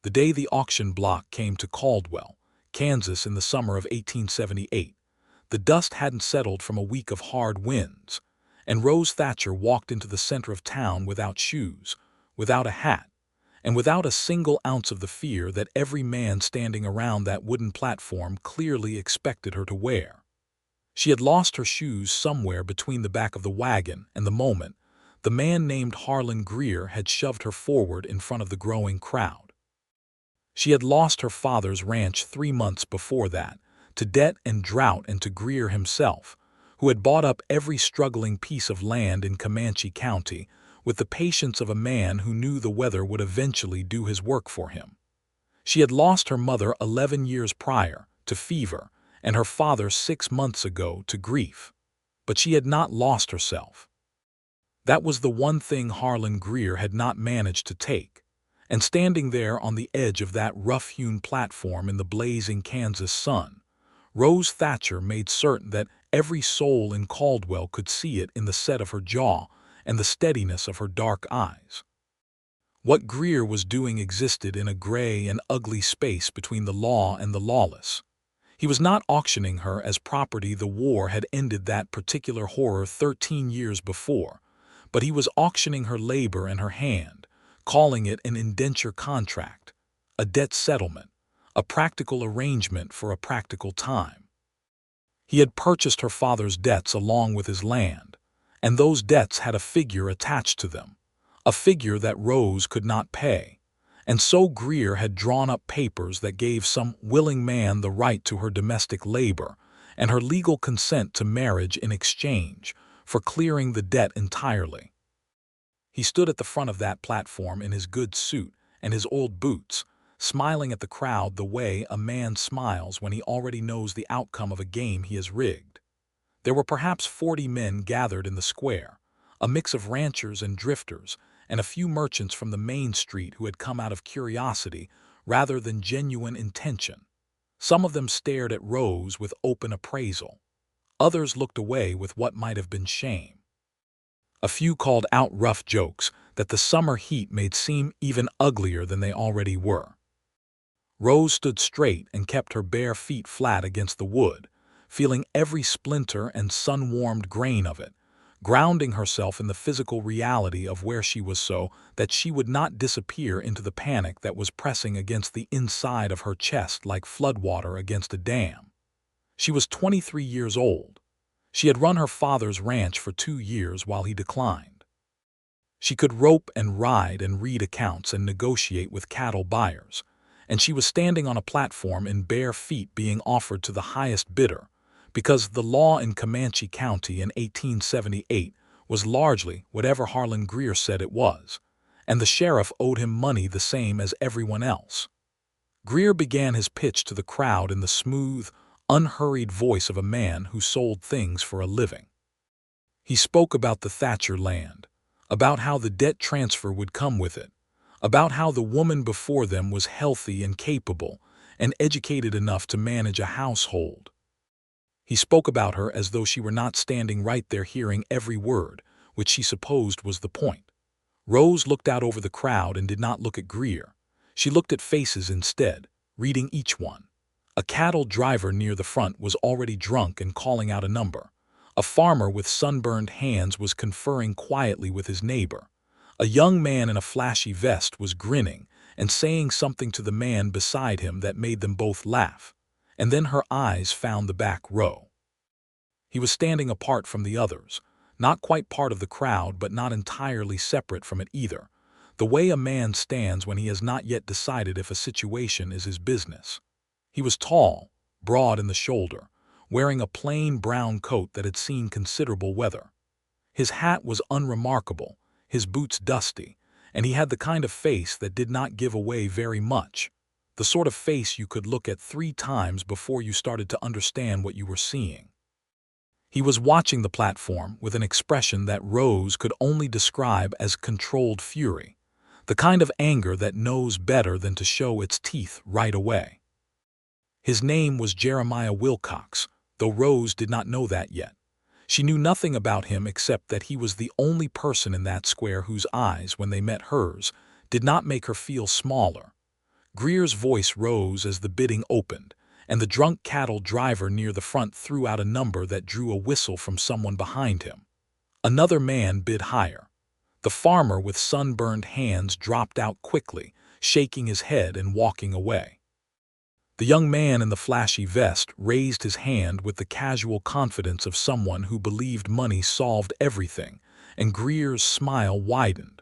the day the auction block came to Caldwell, Kansas in the summer of 1878. The dust hadn't settled from a week of hard winds, and Rose Thatcher walked into the center of town without shoes, without a hat, and without a single ounce of the fear that every man standing around that wooden platform clearly expected her to wear. She had lost her shoes somewhere between the back of the wagon and the moment the man named Harlan Greer had shoved her forward in front of the growing crowd. She had lost her father's ranch 3 months before that, to debt and drought, and to Greer himself, who had bought up every struggling piece of land in Comanche County with the patience of a man who knew the weather would eventually do his work for him. She had lost her mother 11 years prior, to fever, and her father 6 months ago, to grief. But she had not lost herself. That was the one thing Harlan Greer had not managed to take, and standing there on the edge of that rough-hewn platform in the blazing Kansas sun, Rose Thatcher made certain that every soul in Caldwell could see it in the set of her jaw and the steadiness of her dark eyes. What Greer was doing existed in a gray and ugly space between the law and the lawless. He was not auctioning her as property. The war had ended that particular horror 13 years before, but he was auctioning her labor and her hand, calling it an indenture contract, a debt settlement, a practical arrangement for a practical time. He had purchased her father's debts along with his land, and those debts had a figure attached to them, a figure that Rose could not pay, and so Greer had drawn up papers that gave some willing man the right to her domestic labor and her legal consent to marriage in exchange for clearing the debt entirely. He stood at the front of that platform in his good suit and his old boots, smiling at the crowd the way a man smiles when he already knows the outcome of a game he has rigged. There were perhaps 40 men gathered in the square, a mix of ranchers and drifters, and a few merchants from the main street who had come out of curiosity rather than genuine intention. Some of them stared at Rose with open appraisal. Others looked away with what might have been shame. A few called out rough jokes that the summer heat made seem even uglier than they already were. Rose stood straight and kept her bare feet flat against the wood, feeling every splinter and sun-warmed grain of it, grounding herself in the physical reality of where she was so that she would not disappear into the panic that was pressing against the inside of her chest like floodwater against a dam. She was 23 years old. She had run her father's ranch for 2 years while he declined. She could rope and ride and read accounts and negotiate with cattle buyers, and she was standing on a platform in bare feet being offered to the highest bidder, because the law in Comanche County in 1878 was largely whatever Harlan Greer said it was, and the sheriff owed him money the same as everyone else. Greer began his pitch to the crowd in the smooth, unhurried voice of a man who sold things for a living. He spoke about the Thatcher land, about how the debt transfer would come with it, about how the woman before them was healthy and capable and educated enough to manage a household. He spoke about her as though she were not standing right there hearing every word, which she supposed was the point. Rose looked out over the crowd and did not look at Greer. She looked at faces instead, reading each one. A cattle driver near the front was already drunk and calling out a number. A farmer with sunburned hands was conferring quietly with his neighbor. A young man in a flashy vest was grinning and saying something to the man beside him that made them both laugh, and then her eyes found the back row. He was standing apart from the others, not quite part of the crowd but not entirely separate from it either, the way a man stands when he has not yet decided if a situation is his business. He was tall, broad in the shoulder, wearing a plain brown coat that had seen considerable weather. His hat was unremarkable, his boots dusty, and he had the kind of face that did not give away very much, the sort of face you could look at 3 times before you started to understand what you were seeing. He was watching the platform with an expression that Rose could only describe as controlled fury, the kind of anger that knows better than to show its teeth right away. His name was Jeremiah Wilcox, though Rose did not know that yet. She knew nothing about him except that he was the only person in that square whose eyes, when they met hers, did not make her feel smaller. Greer's voice rose as the bidding opened, and the drunk cattle driver near the front threw out a number that drew a whistle from someone behind him. Another man bid higher. The farmer with sunburned hands dropped out quickly, shaking his head and walking away. The young man in the flashy vest raised his hand with the casual confidence of someone who believed money solved everything, and Greer's smile widened.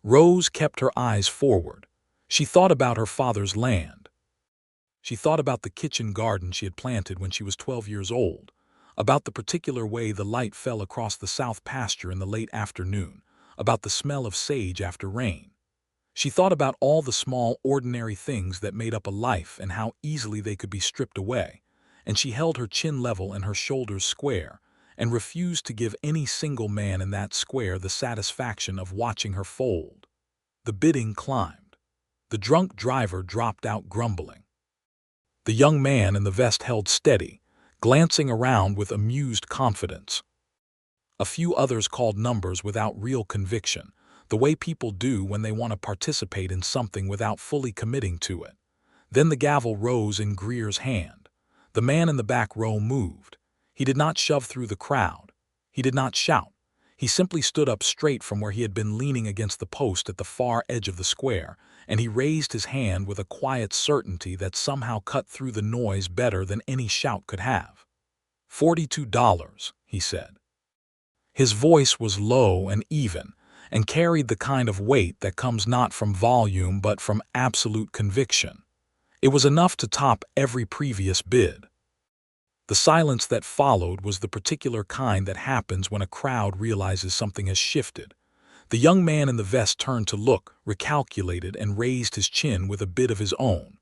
Rose kept her eyes forward. She thought about her father's land. She thought about the kitchen garden she had planted when she was 12 years old, about the particular way the light fell across the south pasture in the late afternoon, about the smell of sage after rain. She thought about all the small, ordinary things that made up a life and how easily they could be stripped away, and she held her chin level and her shoulders square, and refused to give any single man in that square the satisfaction of watching her fold. The bidding climbed. The drunk driver dropped out grumbling. The young man in the vest held steady, glancing around with amused confidence. A few others called numbers without real conviction, the way people do when they want to participate in something without fully committing to it. Then the gavel rose in Greer's hand. The man in the back row moved. He did not shove through the crowd. He did not shout. He simply stood up straight from where he had been leaning against the post at the far edge of the square, and he raised his hand with a quiet certainty that somehow cut through the noise better than any shout could have. $42, he said. His voice was low and even, and carried the kind of weight that comes not from volume but from absolute conviction. It was enough to top every previous bid. The silence that followed was the particular kind that happens when a crowd realizes something has shifted. The young man in the vest turned to look, recalculated, and raised his chin with a bid of his own.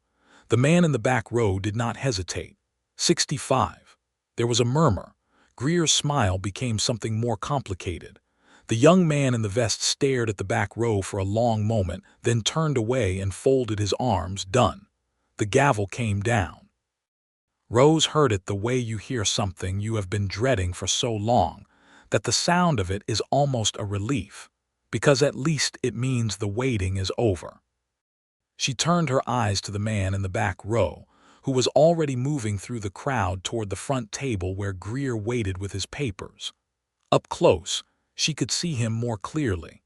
The man in the back row did not hesitate. 65. There was a murmur. Greer's smile became something more complicated. The young man in the vest stared at the back row for a long moment, then turned away and folded his arms. Done. The gavel came down. Rose heard it the way you hear something you have been dreading for so long, that the sound of it is almost a relief, because at least it means the waiting is over. She turned her eyes to the man in the back row, who was already moving through the crowd toward the front table where Greer waited with his papers. Up close, she could see him more clearly.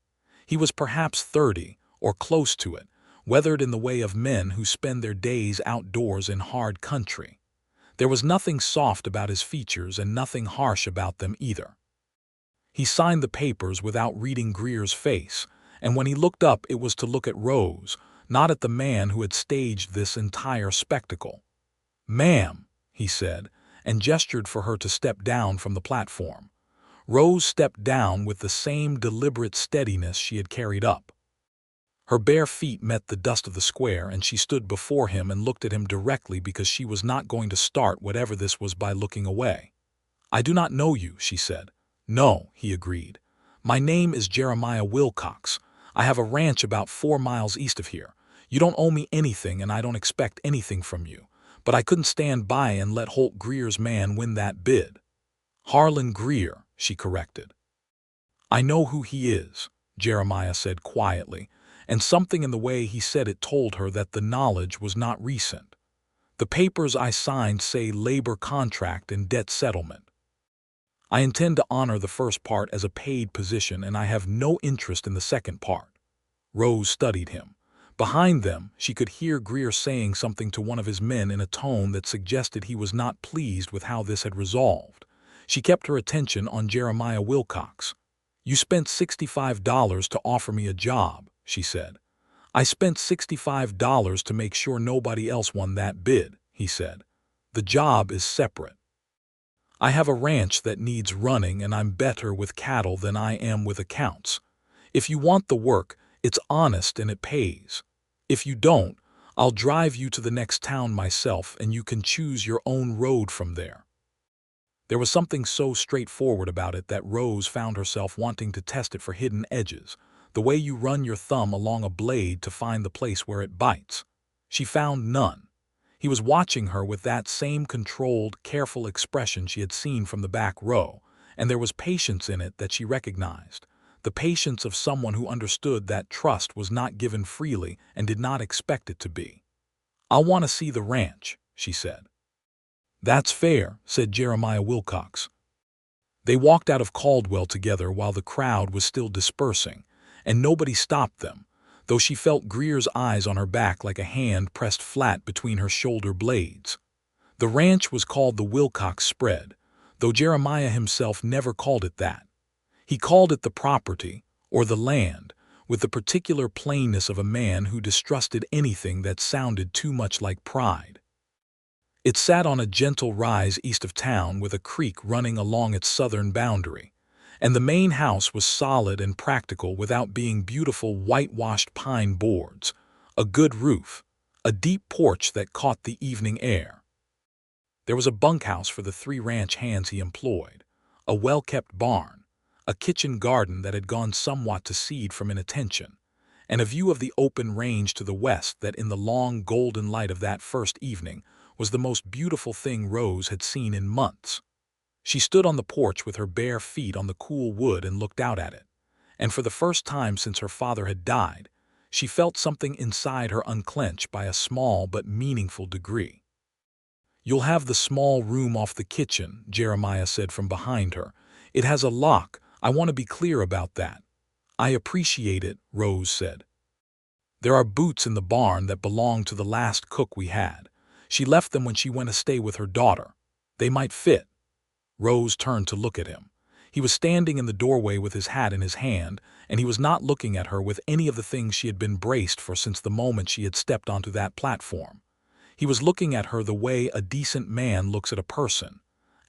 He was perhaps 30, or close to it, weathered in the way of men who spend their days outdoors in hard country. There was nothing soft about his features and nothing harsh about them either. He signed the papers without reading Greer's face, and when he looked up it was to look at Rose, not at the man who had staged this entire spectacle. "Ma'am," he said, and gestured for her to step down from the platform. Rose stepped down with the same deliberate steadiness she had carried up. Her bare feet met the dust of the square, and she stood before him and looked at him directly because she was not going to start whatever this was by looking away. "I do not know you," she said. "No," he agreed. "My name is Jeremiah Wilcox. I have a ranch about 4 miles east of here. You don't owe me anything and I don't expect anything from you. But I couldn't stand by and let Holt Greer's man win that bid." "Harlan Greer," she corrected. "I know who he is," Jeremiah said quietly, and something in the way he said it told her that the knowledge was not recent. "The papers I signed say labor contract and debt settlement. I intend to honor the first part as a paid position, and I have no interest in the second part." Rose studied him. Behind them, she could hear Greer saying something to one of his men in a tone that suggested he was not pleased with how this had resolved. She kept her attention on Jeremiah Wilcox. "You spent $65 to offer me a job," she said. "I spent $65 to make sure nobody else won that bid," he said. "The job is separate. I have a ranch that needs running, and I'm better with cattle than I am with accounts. If you want the work, it's honest and it pays. If you don't, I'll drive you to the next town myself and you can choose your own road from there." There was something so straightforward about it that Rose found herself wanting to test it for hidden edges, the way you run your thumb along a blade to find the place where it bites. She found none. He was watching her with that same controlled, careful expression she had seen from the back row, and there was patience in it that she recognized, the patience of someone who understood that trust was not given freely and did not expect it to be. "I'll want to see the ranch," she said. "That's fair," said Jeremiah Wilcox. They walked out of Caldwell together while the crowd was still dispersing, and nobody stopped them, though she felt Greer's eyes on her back like a hand pressed flat between her shoulder blades. The ranch was called the Wilcox Spread, though Jeremiah himself never called it that. He called it the property, or the land, with the particular plainness of a man who distrusted anything that sounded too much like pride. It sat on a gentle rise east of town with a creek running along its southern boundary, and the main house was solid and practical without being beautiful whitewashed pine boards, a good roof, a deep porch that caught the evening air. There was a bunkhouse for the 3 ranch hands he employed, a well-kept barn, a kitchen garden that had gone somewhat to seed from inattention, and a view of the open range to the west that in the long golden light of that first evening was the most beautiful thing Rose had seen in months. She stood on the porch with her bare feet on the cool wood and looked out at it, and for the first time since her father had died, she felt something inside her unclench by a small but meaningful degree. "You'll have the small room off the kitchen," Jeremiah said from behind her. "It has a lock. I want to be clear about that." "I appreciate it," Rose said. "There are boots in the barn that belonged to the last cook we had. She left them when she went to stay with her daughter. They might fit." Rose turned to look at him. He was standing in the doorway with his hat in his hand, and he was not looking at her with any of the things she had been braced for since the moment she had stepped onto that platform. He was looking at her the way a decent man looks at a person,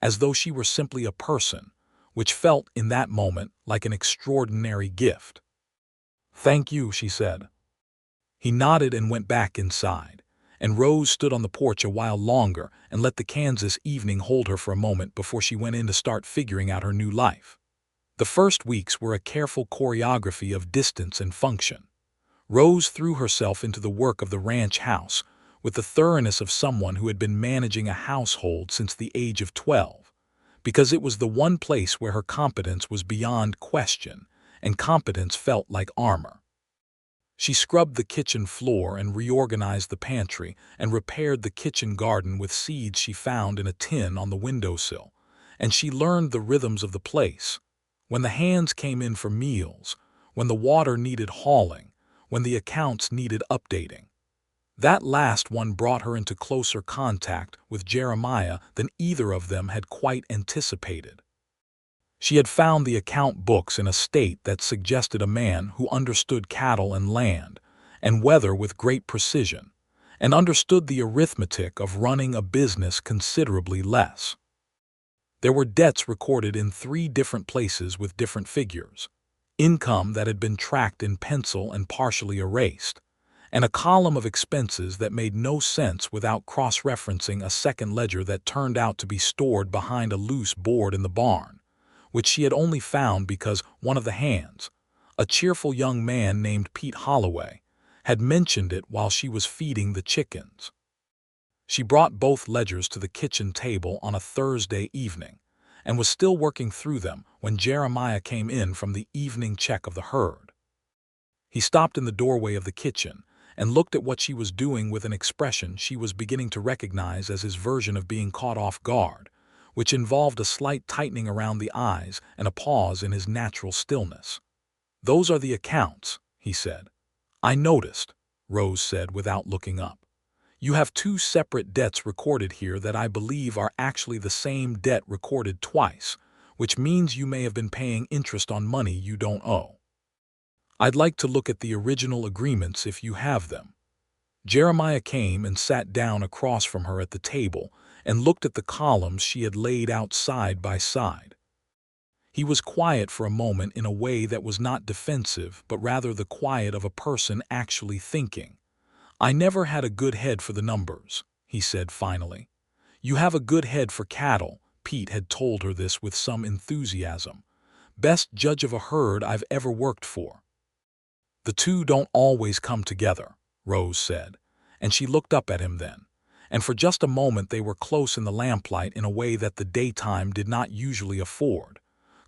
as though she were simply a person, which felt in that moment like an extraordinary gift. "Thank you," she said. He nodded and went back inside, and Rose stood on the porch a while longer and let the Kansas evening hold her for a moment before she went in to start figuring out her new life. The first weeks were a careful choreography of distance and function. Rose threw herself into the work of the ranch house with the thoroughness of someone who had been managing a household since the age of 12, because it was the one place where her competence was beyond question, and competence felt like armor. She scrubbed the kitchen floor and reorganized the pantry and repaired the kitchen garden with seeds she found in a tin on the windowsill, and she learned the rhythms of the place. When the hands came in for meals, when the water needed hauling, when the accounts needed updating. That last one brought her into closer contact with Jeremiah than either of them had quite anticipated. She had found the account books in a state that suggested a man who understood cattle and land and weather with great precision, and understood the arithmetic of running a business considerably less. There were debts recorded in 3 different places with different figures, income that had been tracked in pencil and partially erased, and a column of expenses that made no sense without cross-referencing a second ledger that turned out to be stored behind a loose board in the barn, which she had only found because one of the hands, a cheerful young man named Pete Holloway, had mentioned it while she was feeding the chickens. She brought both ledgers to the kitchen table on a Thursday evening and was still working through them when Jeremiah came in from the evening check of the herd. He stopped in the doorway of the kitchen and looked at what she was doing with an expression she was beginning to recognize as his version of being caught off guard, which involved a slight tightening around the eyes and a pause in his natural stillness. "Those are the accounts," he said. "I noticed," Rose said without looking up. "You have 2 separate debts recorded here that I believe are actually the same debt recorded twice, which means you may have been paying interest on money you don't owe. I'd like to look at the original agreements if you have them." Jeremiah came and sat down across from her at the table and looked at the columns she had laid out side by side. He was quiet for a moment in a way that was not defensive but rather the quiet of a person actually thinking. "I never had a good head for the numbers," he said finally. "You have a good head for cattle," Pete had told her this with some enthusiasm. "Best judge of a herd I've ever worked for." "The 2 don't always come together," Rose said, and she looked up at him then, and for just a moment they were close in the lamplight in a way that the daytime did not usually afford,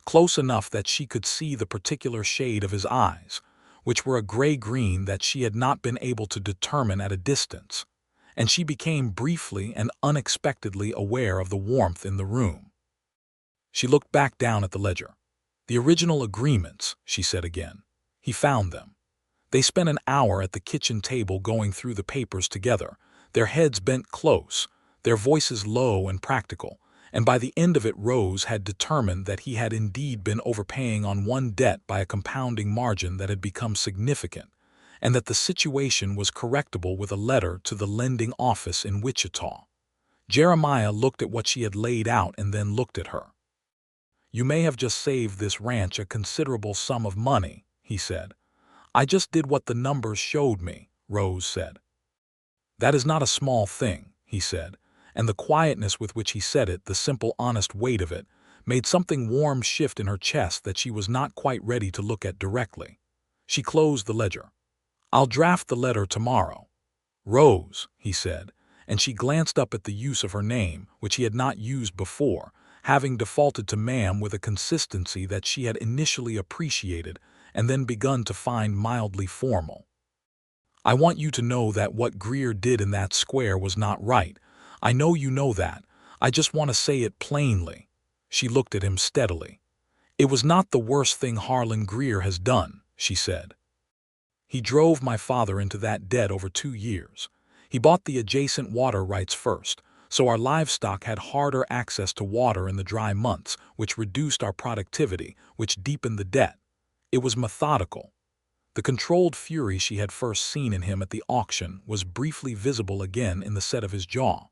close enough that she could see the particular shade of his eyes, which were a gray-green that she had not been able to determine at a distance, and she became briefly and unexpectedly aware of the warmth in the room. She looked back down at the ledger. "The original agreements," she said again. He found them. They spent an hour at the kitchen table going through the papers together, their heads bent close, their voices low and practical, and by the end of it Rose had determined that he had indeed been overpaying on one debt by a compounding margin that had become significant, and that the situation was correctable with a letter to the lending office in Wichita. Jeremiah looked at what she had laid out and then looked at her. "You may have just saved this ranch a considerable sum of money," he said. "I just did what the numbers showed me," Rose said. "That is not a small thing," he said, and the quietness with which he said it, the simple honest weight of it, made something warm shift in her chest that she was not quite ready to look at directly. She closed the ledger. "I'll draft the letter tomorrow." "Rose," he said, and she glanced up at the use of her name, which he had not used before, having defaulted to ma'am with a consistency that she had initially appreciated and then begun to find mildly formal. "I want you to know that what Greer did in that square was not right. I know you know that. I just want to say it plainly." She looked at him steadily. "It was not the worst thing Harlan Greer has done," she said. "He drove my father into that debt over 2 years. He bought the adjacent water rights first, so our livestock had harder access to water in the dry months, which reduced our productivity, which deepened the debt. It was methodical." The controlled fury she had first seen in him at the auction was briefly visible again in the set of his jaw.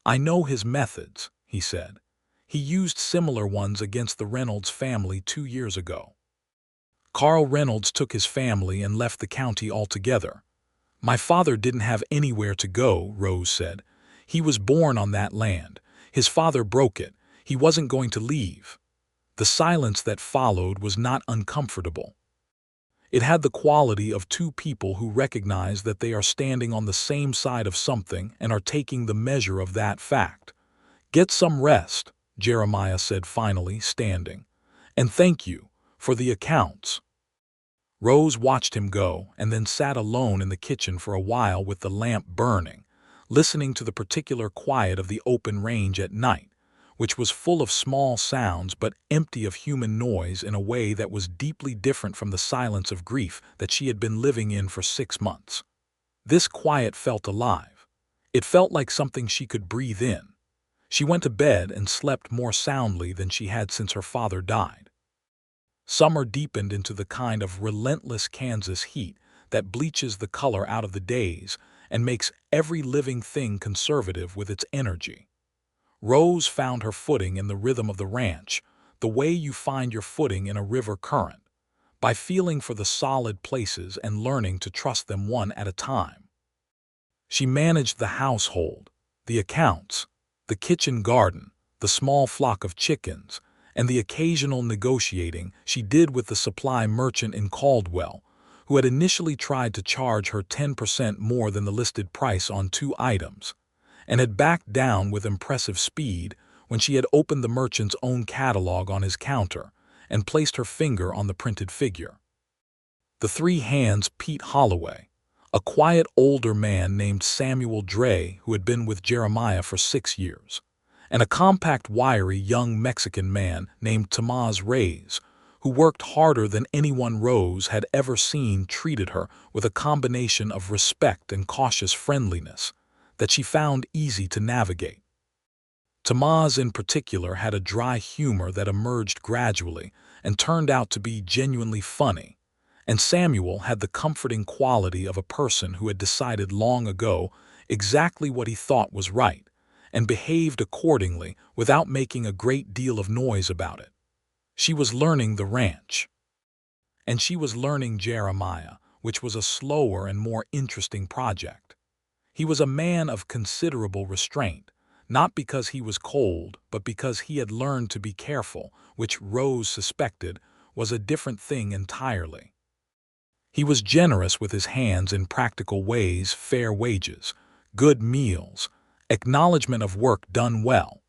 "I know his methods," he said. "He used similar ones against the Reynolds family 2 years ago. Carl Reynolds took his family and left the county altogether." "My father didn't have anywhere to go," Rose said. "He was born on that land. His father broke it. He wasn't going to leave." The silence that followed was not uncomfortable. It had the quality of two people who recognize that they are standing on the same side of something and are taking the measure of that fact. "Get some rest," Jeremiah said finally, standing. "And thank you for the accounts." Rose watched him go and then sat alone in the kitchen for a while with the lamp burning, listening to the particular quiet of the open range at night, which was full of small sounds but empty of human noise in a way that was deeply different from the silence of grief that she had been living in for 6 months. This quiet felt alive. It felt like something she could breathe in. She went to bed and slept more soundly than she had since her father died. Summer deepened into the kind of relentless Kansas heat that bleaches the color out of the days and makes every living thing conservative with its energy. Rose found her footing in the rhythm of the ranch, the way you find your footing in a river current, by feeling for the solid places and learning to trust them one at a time. She managed the household, the accounts, the kitchen garden, the small flock of chickens, and the occasional negotiating she did with the supply merchant in Caldwell, who had initially tried to charge her 10% more than the listed price on 2 items, and had backed down with impressive speed when she had opened the merchant's own catalog on his counter and placed her finger on the printed figure. The 3 hands Pete Holloway, a quiet older man named Samuel Dre who had been with Jeremiah for 6 years, and a compact, wiry young Mexican man named Tomás Reyes, who worked harder than anyone Rose had ever seen, treated her with a combination of respect and cautious friendliness that she found easy to navigate. Tomás in particular had a dry humor that emerged gradually and turned out to be genuinely funny, and Samuel had the comforting quality of a person who had decided long ago exactly what he thought was right, and behaved accordingly without making a great deal of noise about it. She was learning the ranch. And she was learning Jeremiah, which was a slower and more interesting project. He was a man of considerable restraint, not because he was cold, but because he had learned to be careful, which Rose suspected was a different thing entirely. He was generous with his hands in practical ways, fair wages, good meals, acknowledgement of work done well,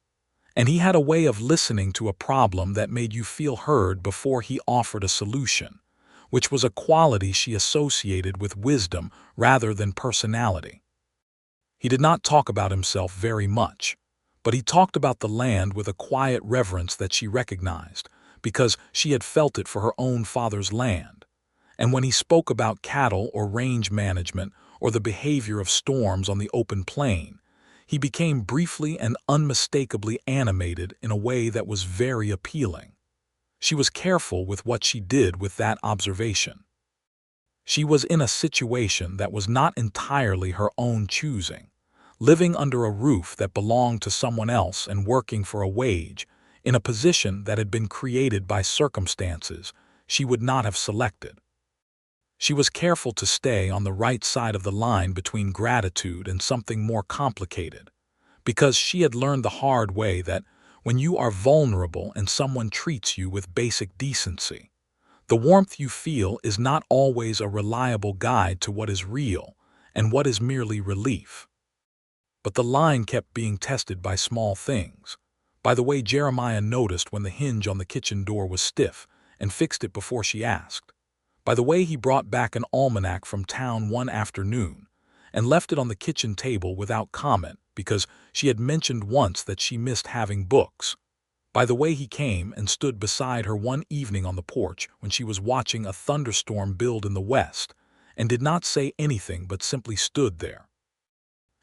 and he had a way of listening to a problem that made you feel heard before he offered a solution, which was a quality she associated with wisdom rather than personality. He did not talk about himself very much, but he talked about the land with a quiet reverence that she recognized, because she had felt it for her own father's land. And when he spoke about cattle or range management or the behavior of storms on the open plain, he became briefly and unmistakably animated in a way that was very appealing. She was careful with what she did with that observation. She was in a situation that was not entirely her own choosing, living under a roof that belonged to someone else and working for a wage, in a position that had been created by circumstances she would not have selected. She was careful to stay on the right side of the line between gratitude and something more complicated, because she had learned the hard way that when you are vulnerable and someone treats you with basic decency, the warmth you feel is not always a reliable guide to what is real and what is merely relief. But the line kept being tested by small things, by the way Jeremiah noticed when the hinge on the kitchen door was stiff and fixed it before she asked, by the way he brought back an almanac from town one afternoon and left it on the kitchen table without comment because she had mentioned once that she missed having books, by the way he came and stood beside her one evening on the porch when she was watching a thunderstorm build in the west and did not say anything but simply stood there.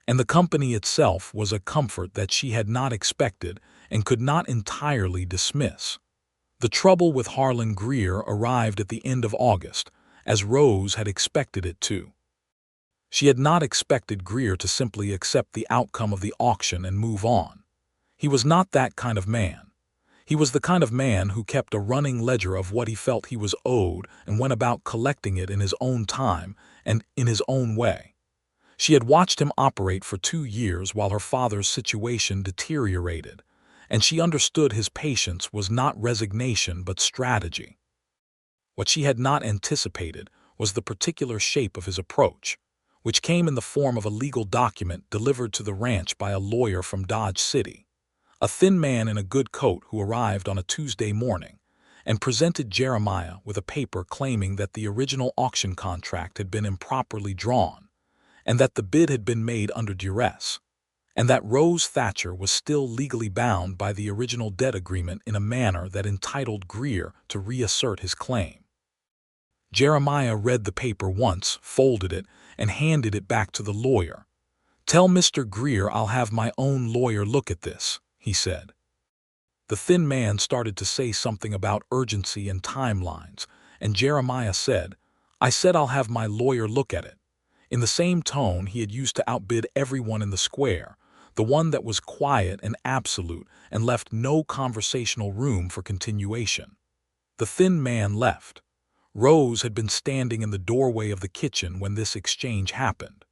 And the company itself was a comfort that she had not expected and could not entirely dismiss. The trouble with Harlan Greer arrived at the end of August, as Rose had expected it to. She had not expected Greer to simply accept the outcome of the auction and move on. He was not that kind of man. He was the kind of man who kept a running ledger of what he felt he was owed and went about collecting it in his own time and in his own way. She had watched him operate for 2 years while her father's situation deteriorated, and she understood his patience was not resignation but strategy. What she had not anticipated was the particular shape of his approach, which came in the form of a legal document delivered to the ranch by a lawyer from Dodge City, a thin man in a good coat who arrived on a Tuesday morning and presented Jeremiah with a paper claiming that the original auction contract had been improperly drawn, and that the bid had been made under duress, and that Rose Thatcher was still legally bound by the original debt agreement in a manner that entitled Greer to reassert his claim. Jeremiah read the paper once, folded it, and handed it back to the lawyer. "Tell Mr. Greer I'll have my own lawyer look at this," he said. The thin man started to say something about urgency and timelines, and Jeremiah said, "I said I'll have my lawyer look at it," in the same tone he had used to outbid everyone in the square, the one that was quiet and absolute and left no conversational room for continuation. The thin man left. Rose had been standing in the doorway of the kitchen when this exchange happened.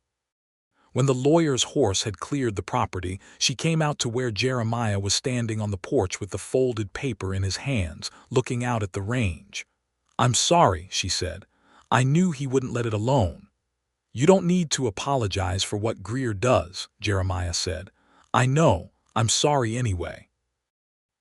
When the lawyer's horse had cleared the property, she came out to where Jeremiah was standing on the porch with the folded paper in his hands, looking out at the range. "I'm sorry," she said. "I knew he wouldn't let it alone." "You don't need to apologize for what Greer does," Jeremiah said. "I know. I'm sorry anyway."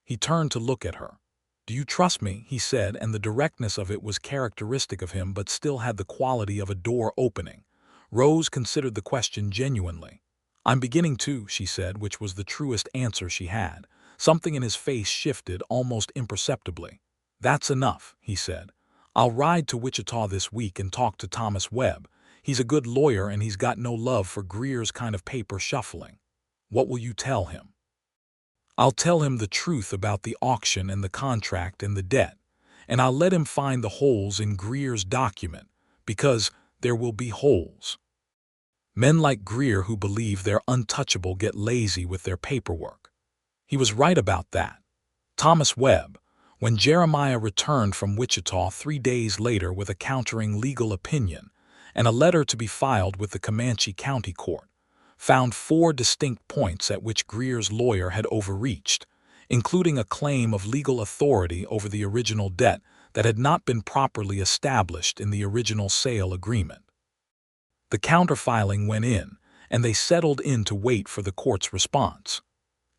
He turned to look at her. "Do you trust me?" he said, and the directness of it was characteristic of him but still had the quality of a door opening. Rose considered the question genuinely. "I'm beginning to," she said, which was the truest answer she had. Something in his face shifted almost imperceptibly. "That's enough," he said. "I'll ride to Wichita this week and talk to Thomas Webb. He's a good lawyer and he's got no love for Greer's kind of paper shuffling." "What will you tell him?" "I'll tell him the truth about the auction and the contract and the debt, and I'll let him find the holes in Greer's document, because there will be holes. Men like Greer who believe they're untouchable get lazy with their paperwork." He was right about that. Thomas Webb, when Jeremiah returned from Wichita 3 days later with a countering legal opinion and a letter to be filed with the Comanche County Court, found 4 distinct points at which Greer's lawyer had overreached, including a claim of legal authority over the original debt that had not been properly established in the original sale agreement. The counterfiling went in, and they settled in to wait for the court's response.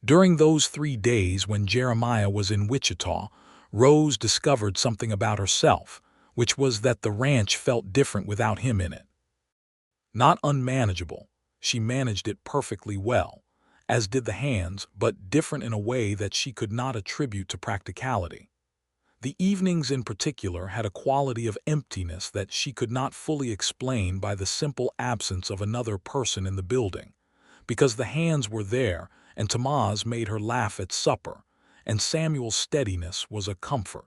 During those 3 days when Jeremiah was in Wichita, Rose discovered something about herself, which was that the ranch felt different without him in it. Not unmanageable. she managed it perfectly well, as did the hands, but different in a way that she could not attribute to practicality. The evenings in particular had a quality of emptiness that she could not fully explain by the simple absence of another person in the building, because the hands were there and Tamaz made her laugh at supper, and Samuel's steadiness was a comfort.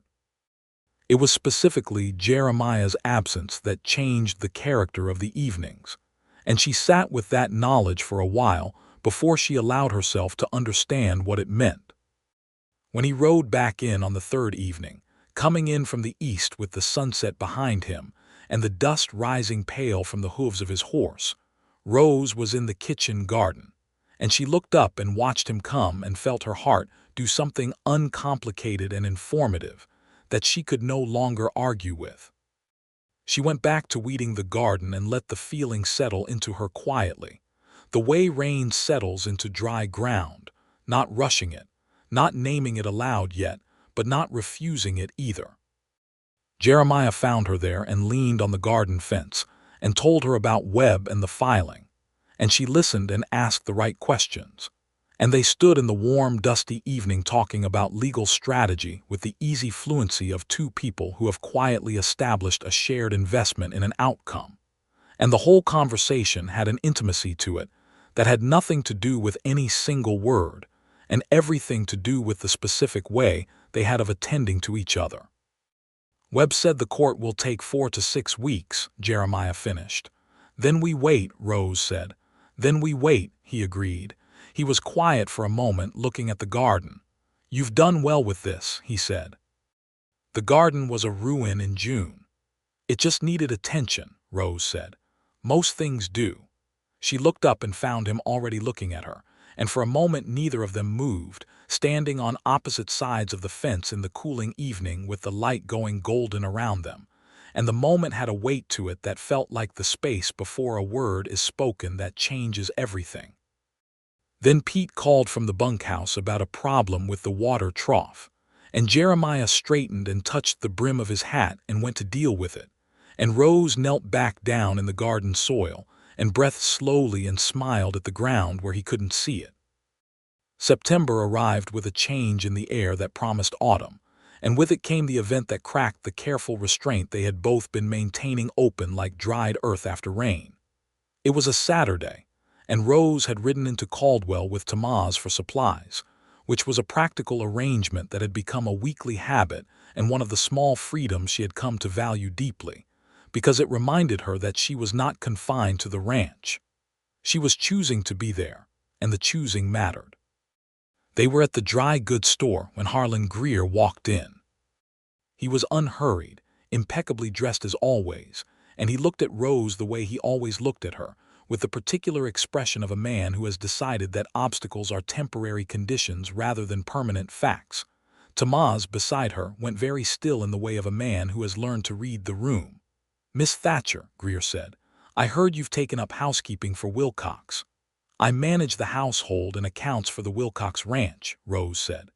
It was specifically Jeremiah's absence that changed the character of the evenings, and she sat with that knowledge for a while before she allowed herself to understand what it meant. When he rode back in on the third evening, coming in from the east with the sunset behind him and the dust rising pale from the hooves of his horse, Rose was in the kitchen garden, and she looked up and watched him come and felt her heart do something uncomplicated and informative that she could no longer argue with. She went back to weeding the garden and let the feeling settle into her quietly, the way rain settles into dry ground, not rushing it, not naming it aloud yet, but not refusing it either. Jeremiah found her there and leaned on the garden fence and told her about Webb and the filing, and she listened and asked the right questions. And they stood in the warm, dusty evening talking about legal strategy with the easy fluency of two people who have quietly established a shared investment in an outcome. And the whole conversation had an intimacy to it that had nothing to do with any single word, and everything to do with the specific way they had of attending to each other. Webb said the court will take 4 to 6 weeks, Jeremiah finished. Then we wait, Rose said. Then we wait, he agreed. He was quiet for a moment, looking at the garden. You've done well with this, he said. The garden was a ruin in June. It just needed attention, Rose said. Most things do. She looked up and found him already looking at her, and for a moment neither of them moved, standing on opposite sides of the fence in the cooling evening with the light going golden around them, and the moment had a weight to it that felt like the space before a word is spoken that changes everything. Then Pete called from the bunkhouse about a problem with the water trough, and Jeremiah straightened and touched the brim of his hat and went to deal with it, and Rose knelt back down in the garden soil and breathed slowly and smiled at the ground where he couldn't see it. September arrived with a change in the air that promised autumn, and with it came the event that cracked the careful restraint they had both been maintaining open like dried earth after rain. It was a Saturday, and Rose had ridden into Caldwell with Tamaz for supplies, which was a practical arrangement that had become a weekly habit and one of the small freedoms she had come to value deeply, because it reminded her that she was not confined to the ranch. She was choosing to be there, and the choosing mattered. They were at the dry goods store when Harlan Greer walked in. He was unhurried, impeccably dressed as always, and he looked at Rose the way he always looked at her, with the particular expression of a man who has decided that obstacles are temporary conditions rather than permanent facts. Tamaz, beside her, went very still in the way of a man who has learned to read the room. Miss Thatcher, Greer said, I heard you've taken up housekeeping for Wilcox. I manage the household and accounts for the Wilcox ranch, Rose said.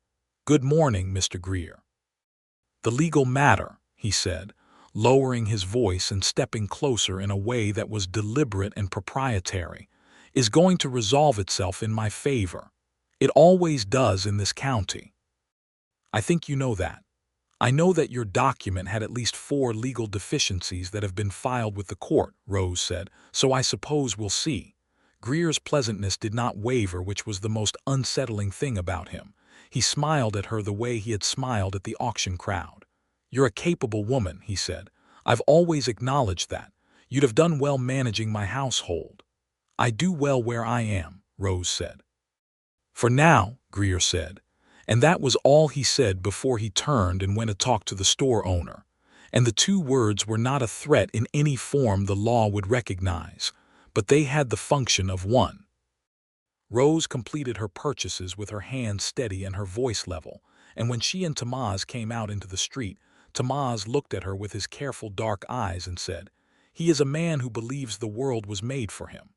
Good morning, Mr. Greer. The legal matter, he said, lowering his voice and stepping closer in a way that was deliberate and proprietary, is going to resolve itself in my favor. It always does in this county. I think you know that. I know that your document had at least 4 legal deficiencies that have been filed with the court, Rose said, so I suppose we'll see. Greer's pleasantness did not waver, which was the most unsettling thing about him. He smiled at her the way he had smiled at the auction crowd. You're a capable woman, he said. I've always acknowledged that. You'd have done well managing my household. I do well where I am, Rose said. For now, Greer said. And that was all he said before he turned and went to talk to the store owner. And the 2 words were not a threat in any form the law would recognize, but they had the function of one. Rose completed her purchases with her hands steady and her voice level, and when she and Tamaz came out into the street, Tamaz looked at her with his careful dark eyes and said, He is a man who believes the world was made for him.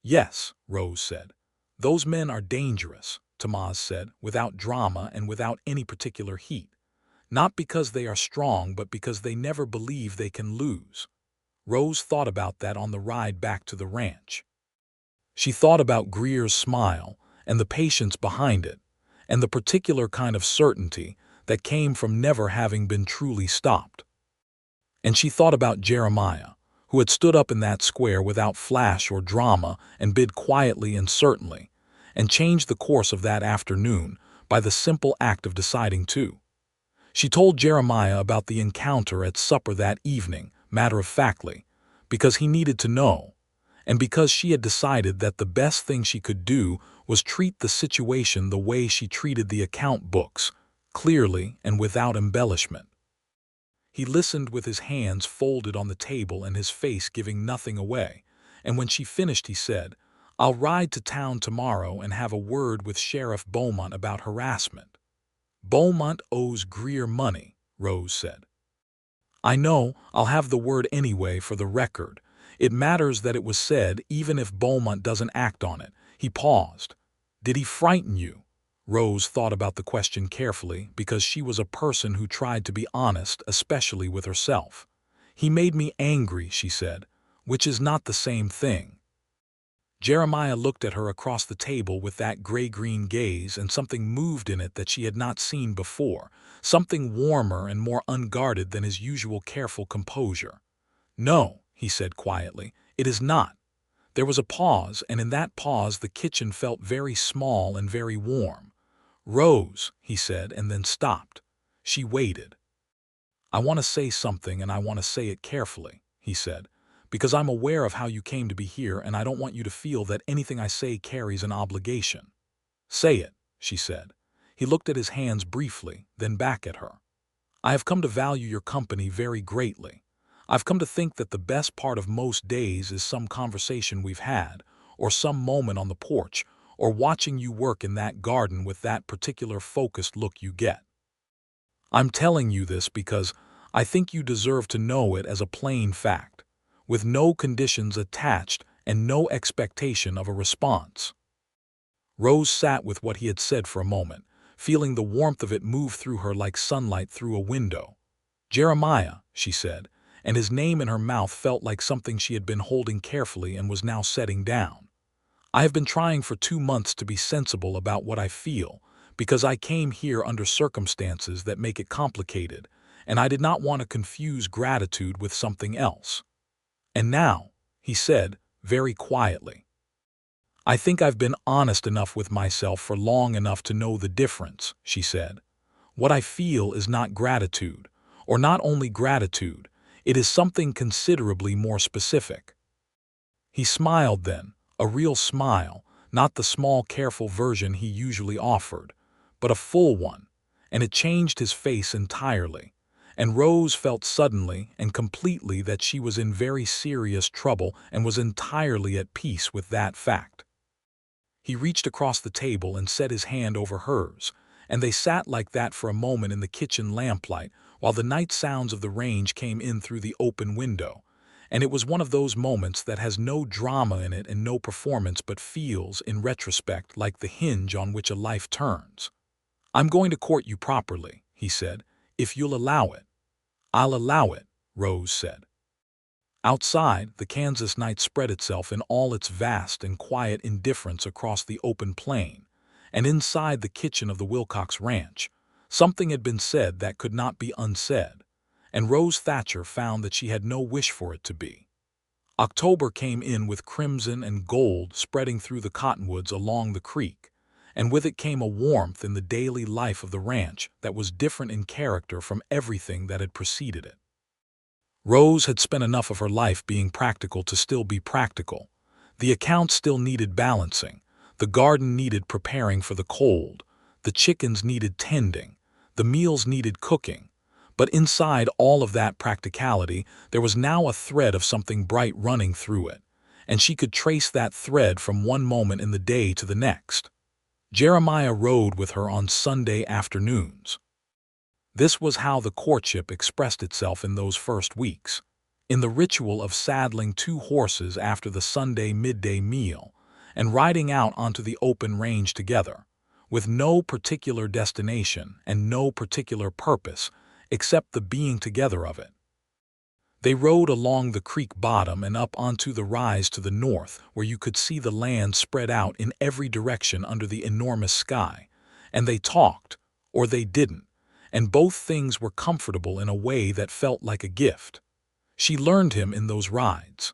Yes, Rose said. Those men are dangerous, Tamaz said, without drama and without any particular heat. Not because they are strong, but because they never believe they can lose. Rose thought about that on the ride back to the ranch. She thought about Greer's smile and the patience behind it, and the particular kind of certainty that came from never having been truly stopped. And she thought about Jeremiah, who had stood up in that square without flash or drama and bid quietly and certainly, and changed the course of that afternoon by the simple act of deciding to. She told Jeremiah about the encounter at supper that evening, matter-of-factly, because he needed to know, and because she had decided that the best thing she could do was treat the situation the way she treated the account books, clearly and without embellishment. He listened with his hands folded on the table and his face giving nothing away, and when she finished he said, "I'll ride to town tomorrow and have a word with Sheriff Beaumont about harassment." "Beaumont owes Greer money," Rose said. "I know, I'll have the word anyway for the record. It matters that it was said even if Beaumont doesn't act on it." He paused. "Did he frighten you?" Rose thought about the question carefully because she was a person who tried to be honest, especially with herself. "He made me angry," she said, "which is not the same thing." Jeremiah looked at her across the table with that gray-green gaze, and something moved in it that she had not seen before, something warmer and more unguarded than his usual careful composure. "No," he said quietly, "it is not." There was a pause, and in that pause the kitchen felt very small and very warm. "Rose," he said, and then stopped. She waited. "I want to say something, and I want to say it carefully," he said, "because I'm aware of how you came to be here, and I don't want you to feel that anything I say carries an obligation." "Say it," she said. He looked at his hands briefly, then back at her. "I have come to value your company very greatly. I've come to think that the best part of most days is some conversation we've had, or some moment on the porch, or watching you work in that garden with that particular focused look you get. I'm telling you this because I think you deserve to know it as a plain fact, with no conditions attached and no expectation of a response." Rose sat with what he had said for a moment, feeling the warmth of it move through her like sunlight through a window. "Jeremiah," she said, and his name in her mouth felt like something she had been holding carefully and was now setting down. "I have been trying for 2 months to be sensible about what I feel, because I came here under circumstances that make it complicated, and I did not want to confuse gratitude with something else. And now," he said, very quietly, "I think I've been honest enough with myself for long enough to know the difference," she said. "What I feel is not gratitude, or not only gratitude, it is something considerably more specific." He smiled then, a real smile, not the small careful version he usually offered, but a full one, and it changed his face entirely, and Rose felt suddenly and completely that she was in very serious trouble and was entirely at peace with that fact. He reached across the table and set his hand over hers, and they sat like that for a moment in the kitchen lamplight while the night sounds of the range came in through the open window, and it was one of those moments that has no drama in it and no performance but feels, in retrospect, like the hinge on which a life turns. "I'm going to court you properly," he said, "if you'll allow it." "I'll allow it," Rose said. Outside, the Kansas night spread itself in all its vast and quiet indifference across the open plain, and inside the kitchen of the Wilcox ranch, something had been said that could not be unsaid, and Rose Thatcher found that she had no wish for it to be. October came in with crimson and gold spreading through the cottonwoods along the creek, and with it came a warmth in the daily life of the ranch that was different in character from everything that had preceded it. Rose had spent enough of her life being practical to still be practical. The account still needed balancing, the garden needed preparing for the cold, the chickens needed tending, the meals needed cooking, but inside all of that practicality there was now a thread of something bright running through it, and she could trace that thread from one moment in the day to the next. Jeremiah rode with her on Sunday afternoons. This was how the courtship expressed itself in those first weeks, in the ritual of saddling 2 horses after the Sunday midday meal and riding out onto the open range together, with no particular destination and no particular purpose except the being together of it. They rode along the creek bottom and up onto the rise to the north, where you could see the land spread out in every direction under the enormous sky. And they talked, or they didn't, and both things were comfortable in a way that felt like a gift. She learned him in those rides.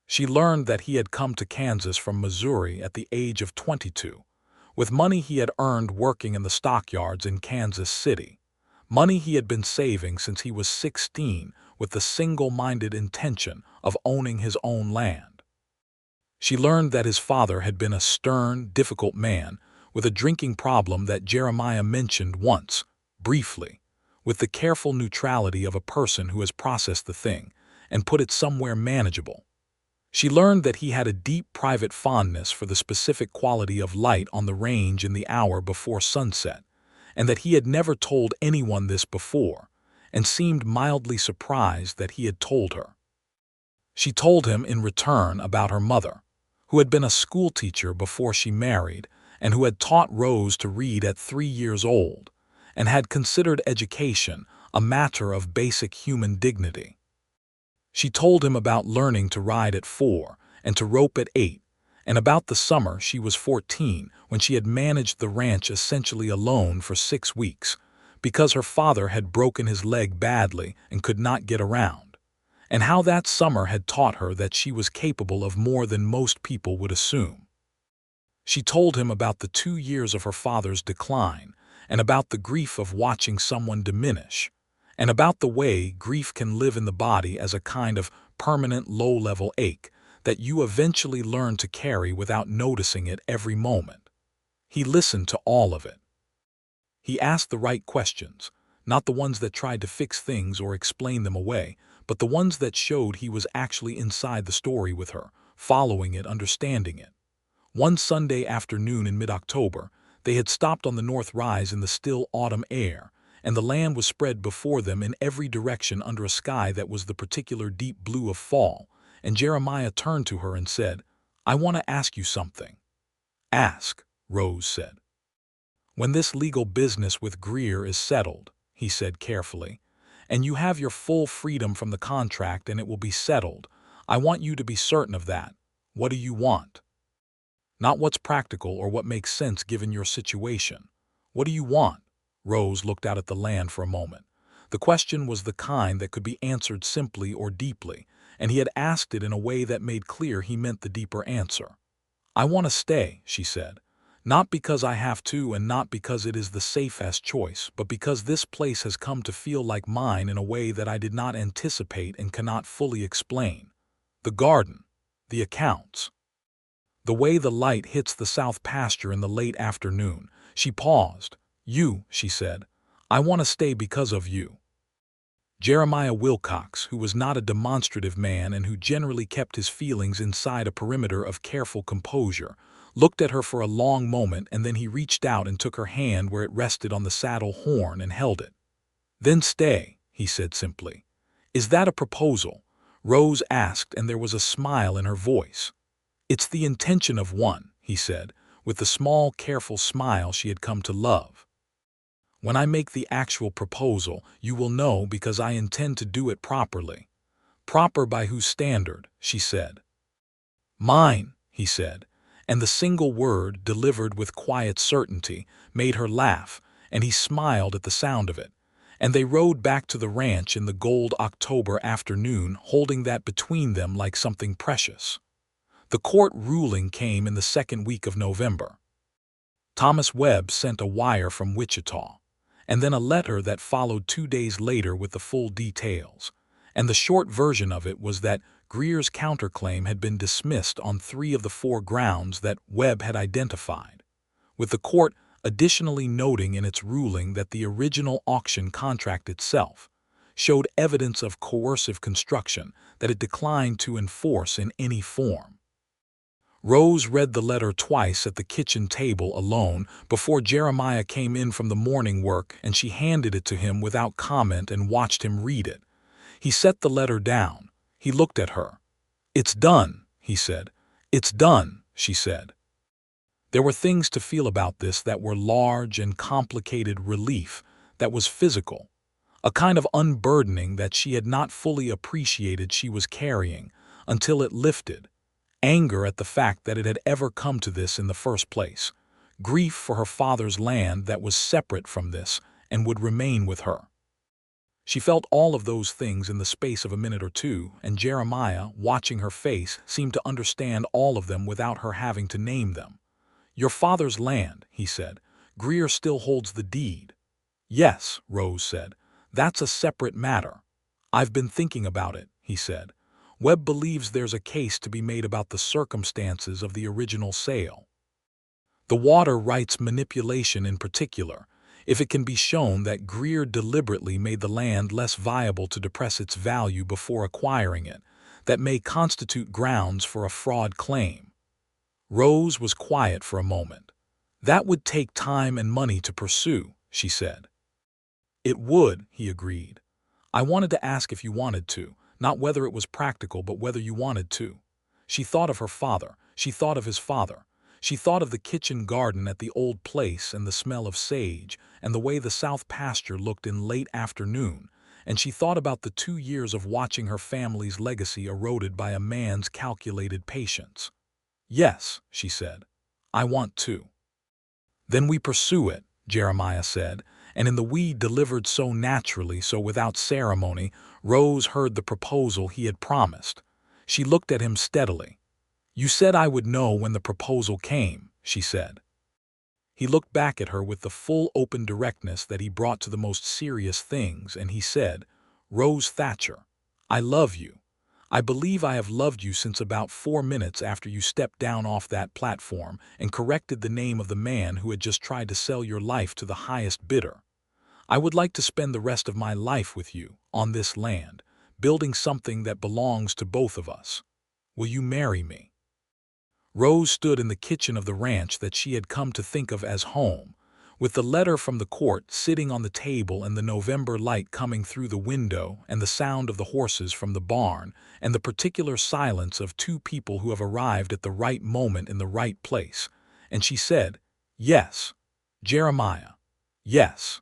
She learned that he had come to Kansas from Missouri at the age of 22, with money he had earned working in the stockyards in Kansas City, money he had been saving since he was 16 with the single-minded intention of owning his own land. She learned that his father had been a stern, difficult man with a drinking problem that Jeremiah mentioned once, briefly, with the careful neutrality of a person who has processed the thing and put it somewhere manageable. She learned that he had a deep private fondness for the specific quality of light on the range in the hour before sunset, and that he had never told anyone this before, and seemed mildly surprised that he had told her. She told him in return about her mother, who had been a schoolteacher before she married and who had taught Rose to read at 3 years old, and had considered education a matter of basic human dignity. She told him about learning to ride at 4 and to rope at 8, and about the summer she was 14 when she had managed the ranch essentially alone for 6 weeks, because her father had broken his leg badly and could not get around, and how that summer had taught her that she was capable of more than most people would assume. She told him about the 2 years of her father's decline, and about the grief of watching someone diminish, and about the way grief can live in the body as a kind of permanent low-level ache that you eventually learn to carry without noticing it every moment. He listened to all of it. He asked the right questions, not the ones that tried to fix things or explain them away, but the ones that showed he was actually inside the story with her, following it, understanding it. One Sunday afternoon in mid-October, they had stopped on the North Rise in the still autumn air, and the land was spread before them in every direction under a sky that was the particular deep blue of fall, and Jeremiah turned to her and said, "I want to ask you something." "Ask," Rose said. "When this legal business with Greer is settled," he said carefully, "and you have your full freedom from the contract and it will be settled, I want you to be certain of that. What do you want? Not what's practical or what makes sense given your situation. What do you want?" Rose looked out at the land for a moment. The question was the kind that could be answered simply or deeply, and he had asked it in a way that made clear he meant the deeper answer. "I want to stay," she said. "Not because I have to and not because it is the safest choice, but because this place has come to feel like mine in a way that I did not anticipate and cannot fully explain. The garden, the accounts, the way the light hits the south pasture in the late afternoon." She paused. "You," she said. "I want to stay because of you." Jeremiah Wilcox, who was not a demonstrative man and who generally kept his feelings inside a perimeter of careful composure, looked at her for a long moment, and then he reached out and took her hand where it rested on the saddle horn and held it. "Then stay," he said simply. "Is that a proposal?" Rose asked, and there was a smile in her voice. "It's the intention of one," he said, with the small, careful smile she had come to love. "When I make the actual proposal, you will know, because I intend to do it properly." "Proper by whose standard?" she said. "Mine," he said, and the single word, delivered with quiet certainty, made her laugh, and he smiled at the sound of it, and they rode back to the ranch in the gold October afternoon, holding that between them like something precious. The court ruling came in the second week of November. Thomas Webb sent a wire from Wichita, and then a letter that followed 2 days later with the full details, and the short version of it was that Greer's counterclaim had been dismissed on 3 of the 4 grounds that Webb had identified, with the court additionally noting in its ruling that the original auction contract itself showed evidence of coercive construction that it declined to enforce in any form. Rose read the letter twice at the kitchen table alone before Jeremiah came in from the morning work, and she handed it to him without comment and watched him read it. He set the letter down. He looked at her. "It's done," he said. "It's done," she said. There were things to feel about this that were large and complicated: relief, that was physical, a kind of unburdening that she had not fully appreciated she was carrying until it lifted, anger at the fact that it had ever come to this in the first place, grief for her father's land that was separate from this and would remain with her. She felt all of those things in the space of a minute or two, and Jeremiah, watching her face, seemed to understand all of them without her having to name them. "Your father's land," he said. "Greer still holds the deed." "Yes," Rose said. "That's a separate matter." "I've been thinking about it," he said. "Webb believes there's a case to be made about the circumstances of the original sale. The water rights manipulation in particular, if it can be shown that Greer deliberately made the land less viable to depress its value before acquiring it, that may constitute grounds for a fraud claim." Rose was quiet for a moment. "That would take time and money to pursue," she said. "It would," he agreed. "I wanted to ask if you wanted to, not whether it was practical but whether you wanted to." She thought of her father. She thought of his father. She thought of the kitchen garden at the old place and the smell of sage and the way the south pasture looked in late afternoon, and she thought about the 2 years of watching her family's legacy eroded by a man's calculated patience. "Yes," she said, "I want to." "Then we pursue it," Jeremiah said, and in the we delivered so naturally, so without ceremony, Rose heard the proposal he had promised. She looked at him steadily. "You said I would know when the proposal came," she said. He looked back at her with the full open directness that he brought to the most serious things, and he said, "Rose Thatcher, I love you. I believe I have loved you since about 4 minutes after you stepped down off that platform and corrected the name of the man who had just tried to sell your life to the highest bidder. I would like to spend the rest of my life with you, on this land, building something that belongs to both of us. Will you marry me?" Rose stood in the kitchen of the ranch that she had come to think of as home, with the letter from the court sitting on the table and the November light coming through the window and the sound of the horses from the barn and the particular silence of 2 people who have arrived at the right moment in the right place, and she said, "Yes, Jeremiah, yes."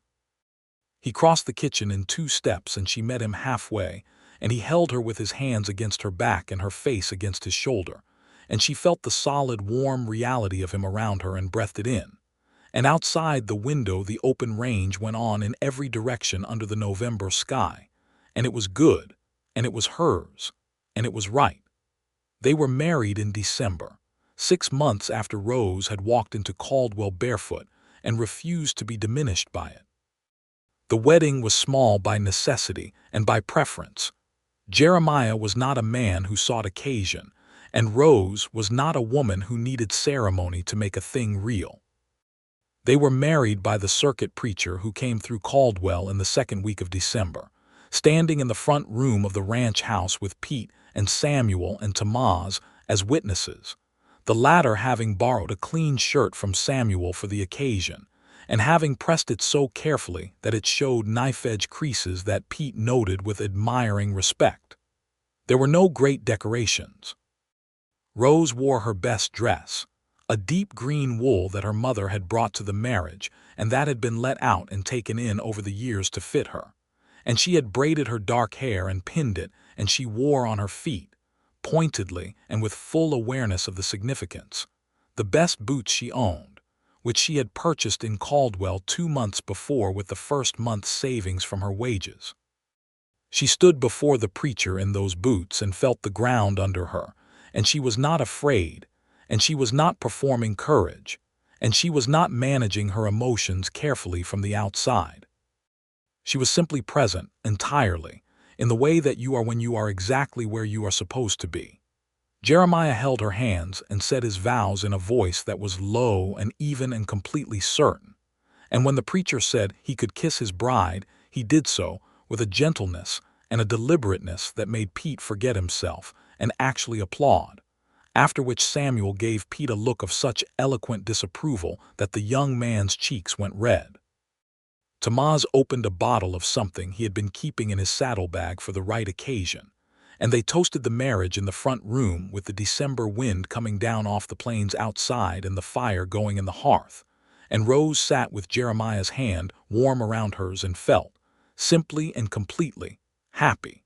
He crossed the kitchen in 2 steps and she met him halfway, and he held her with his hands against her back and her face against his shoulder, and she felt the solid, warm reality of him around her and breathed it in. And outside the window the open range went on in every direction under the November sky, and it was good, and it was hers, and it was right. They were married in December, 6 months after Rose had walked into Caldwell barefoot and refused to be diminished by it. The wedding was small by necessity and by preference. Jeremiah was not a man who sought occasion, and Rose was not a woman who needed ceremony to make a thing real. They were married by the circuit preacher who came through Caldwell in the 2nd week of December, standing in the front room of the ranch house with Pete and Samuel and Tamaz as witnesses, the latter having borrowed a clean shirt from Samuel for the occasion, and having pressed it so carefully that it showed knife-edge creases that Pete noted with admiring respect. There were no great decorations. Rose wore her best dress, a deep green wool that her mother had brought to the marriage and that had been let out and taken in over the years to fit her, and she had braided her dark hair and pinned it, and she wore on her feet, pointedly and with full awareness of the significance, the best boots she owned, which she had purchased in Caldwell 2 months before with the first month's savings from her wages. She stood before the preacher in those boots and felt the ground under her, and she was not afraid, and she was not performing courage, and she was not managing her emotions carefully from the outside. She was simply present, entirely, in the way that you are when you are exactly where you are supposed to be. Jeremiah held her hands and said his vows in a voice that was low and even and completely certain, and when the preacher said he could kiss his bride, he did so with a gentleness and a deliberateness that made Pete forget himself and actually applaud, after which Samuel gave Pete a look of such eloquent disapproval that the young man's cheeks went red. Tamaz opened a bottle of something he had been keeping in his saddlebag for the right occasion, and they toasted the marriage in the front room with the December wind coming down off the plains outside and the fire going in the hearth, and Rose sat with Jeremiah's hand warm around hers and felt, simply and completely happy.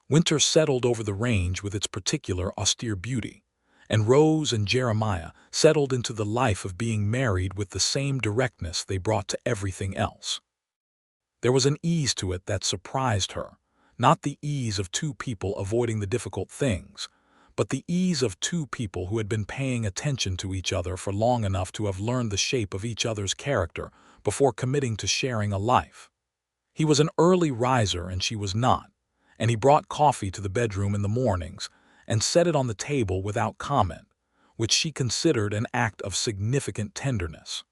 Winter settled over the range with its particular austere beauty, and Rose and Jeremiah settled into the life of being married with the same directness they brought to everything else. There was an ease to it that surprised her, not the ease of two people avoiding the difficult things, but the ease of two people who had been paying attention to each other for long enough to have learned the shape of each other's character before committing to sharing a life. He was an early riser and she was not, and he brought coffee to the bedroom in the mornings and set it on the table without comment, which she considered an act of significant tenderness.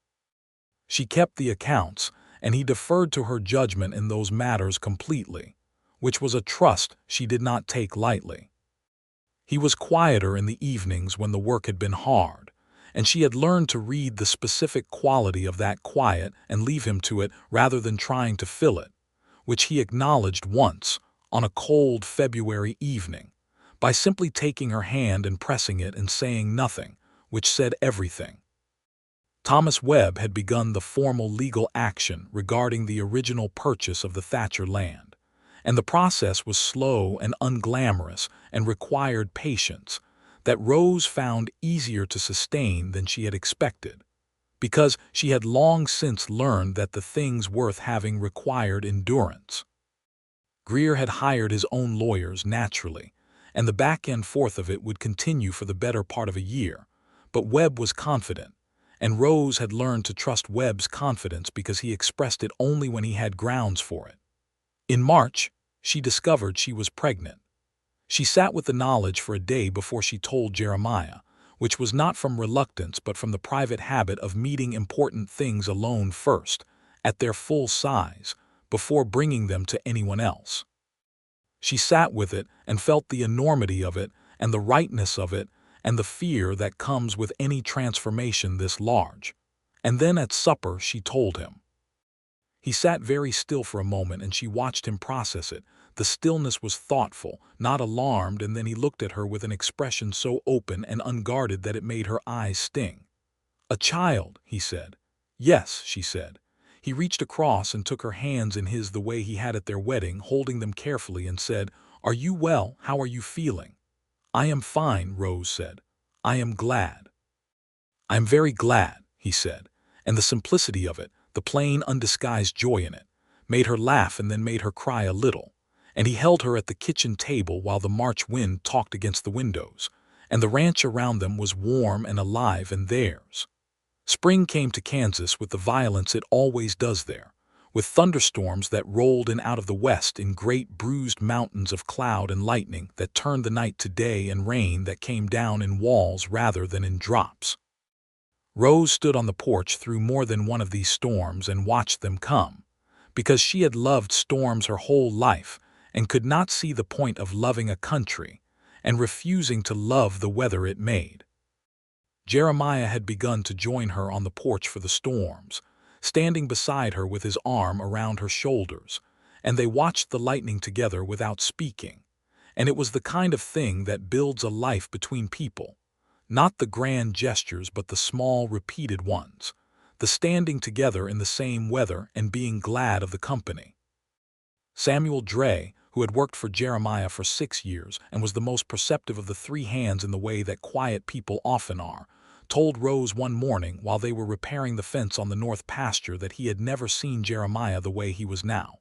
She kept the accounts, and he deferred to her judgment in those matters completely, which was a trust she did not take lightly. He was quieter in the evenings when the work had been hard, and she had learned to read the specific quality of that quiet and leave him to it rather than trying to fill it, which he acknowledged once, on a cold February evening, by simply taking her hand and pressing it and saying nothing, which said everything. Thomas Webb had begun the formal legal action regarding the original purchase of the Thatcher land, and the process was slow and unglamorous and required patience that Rose found easier to sustain than she had expected, because she had long since learned that the things worth having required endurance. Greer had hired his own lawyers naturally, and the back and forth of it would continue for the better part of a year, but Webb was confident, and Rose had learned to trust Webb's confidence because he expressed it only when he had grounds for it. In March, she discovered she was pregnant. She sat with the knowledge for a day before she told Jeremiah, which was not from reluctance but from the private habit of meeting important things alone first, at their full size, before bringing them to anyone else. She sat with it and felt the enormity of it and the rightness of it and the fear that comes with any transformation this large. And then at supper she told him. He sat very still for a moment and she watched him process it. The stillness was thoughtful, not alarmed, and then he looked at her with an expression so open and unguarded that it made her eyes sting. "A child," he said. "Yes," she said. He reached across and took her hands in his the way he had at their wedding, holding them carefully, and said, "Are you well? How are you feeling?" "I am fine," Rose said. "I am glad." "I am very glad," he said, and the simplicity of it, the plain, undisguised joy in it, made her laugh and then made her cry a little, and he held her at the kitchen table while the March wind talked against the windows, and the ranch around them was warm and alive and theirs. Spring came to Kansas with the violence it always does there, with thunderstorms that rolled in out of the west in great bruised mountains of cloud and lightning that turned the night to day, and rain that came down in walls rather than in drops. Rose stood on the porch through more than one of these storms and watched them come, because she had loved storms her whole life and could not see the point of loving a country and refusing to love the weather it made. Jeremiah had begun to join her on the porch for the storms, standing beside her with his arm around her shoulders, and they watched the lightning together without speaking, and it was the kind of thing that builds a life between people, not the grand gestures but the small, repeated ones, the standing together in the same weather and being glad of the company. Samuel Dre, who had worked for Jeremiah for 6 years and was the most perceptive of the three hands in the way that quiet people often are, told Rose one morning while they were repairing the fence on the north pasture that he had never seen Jeremiah the way he was now.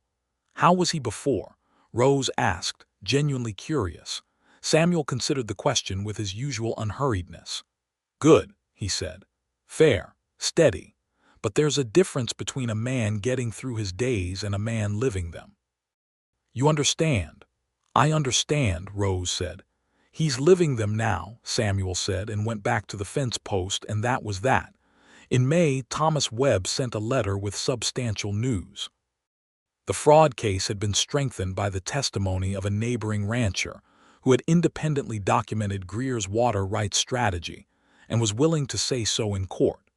"How was he before?" Rose asked, genuinely curious. Samuel considered the question with his usual unhurriedness. "Good," he said. "Fair, steady. But there's a difference between a man getting through his days and a man living them." "You understand?" "I understand," Rose said. "He's living them now," Samuel said, and went back to the fence post, and that was that. In May, Thomas Webb sent a letter with substantial news. The fraud case had been strengthened by the testimony of a neighboring rancher who had independently documented Greer's water rights strategy and was willing to say so in court.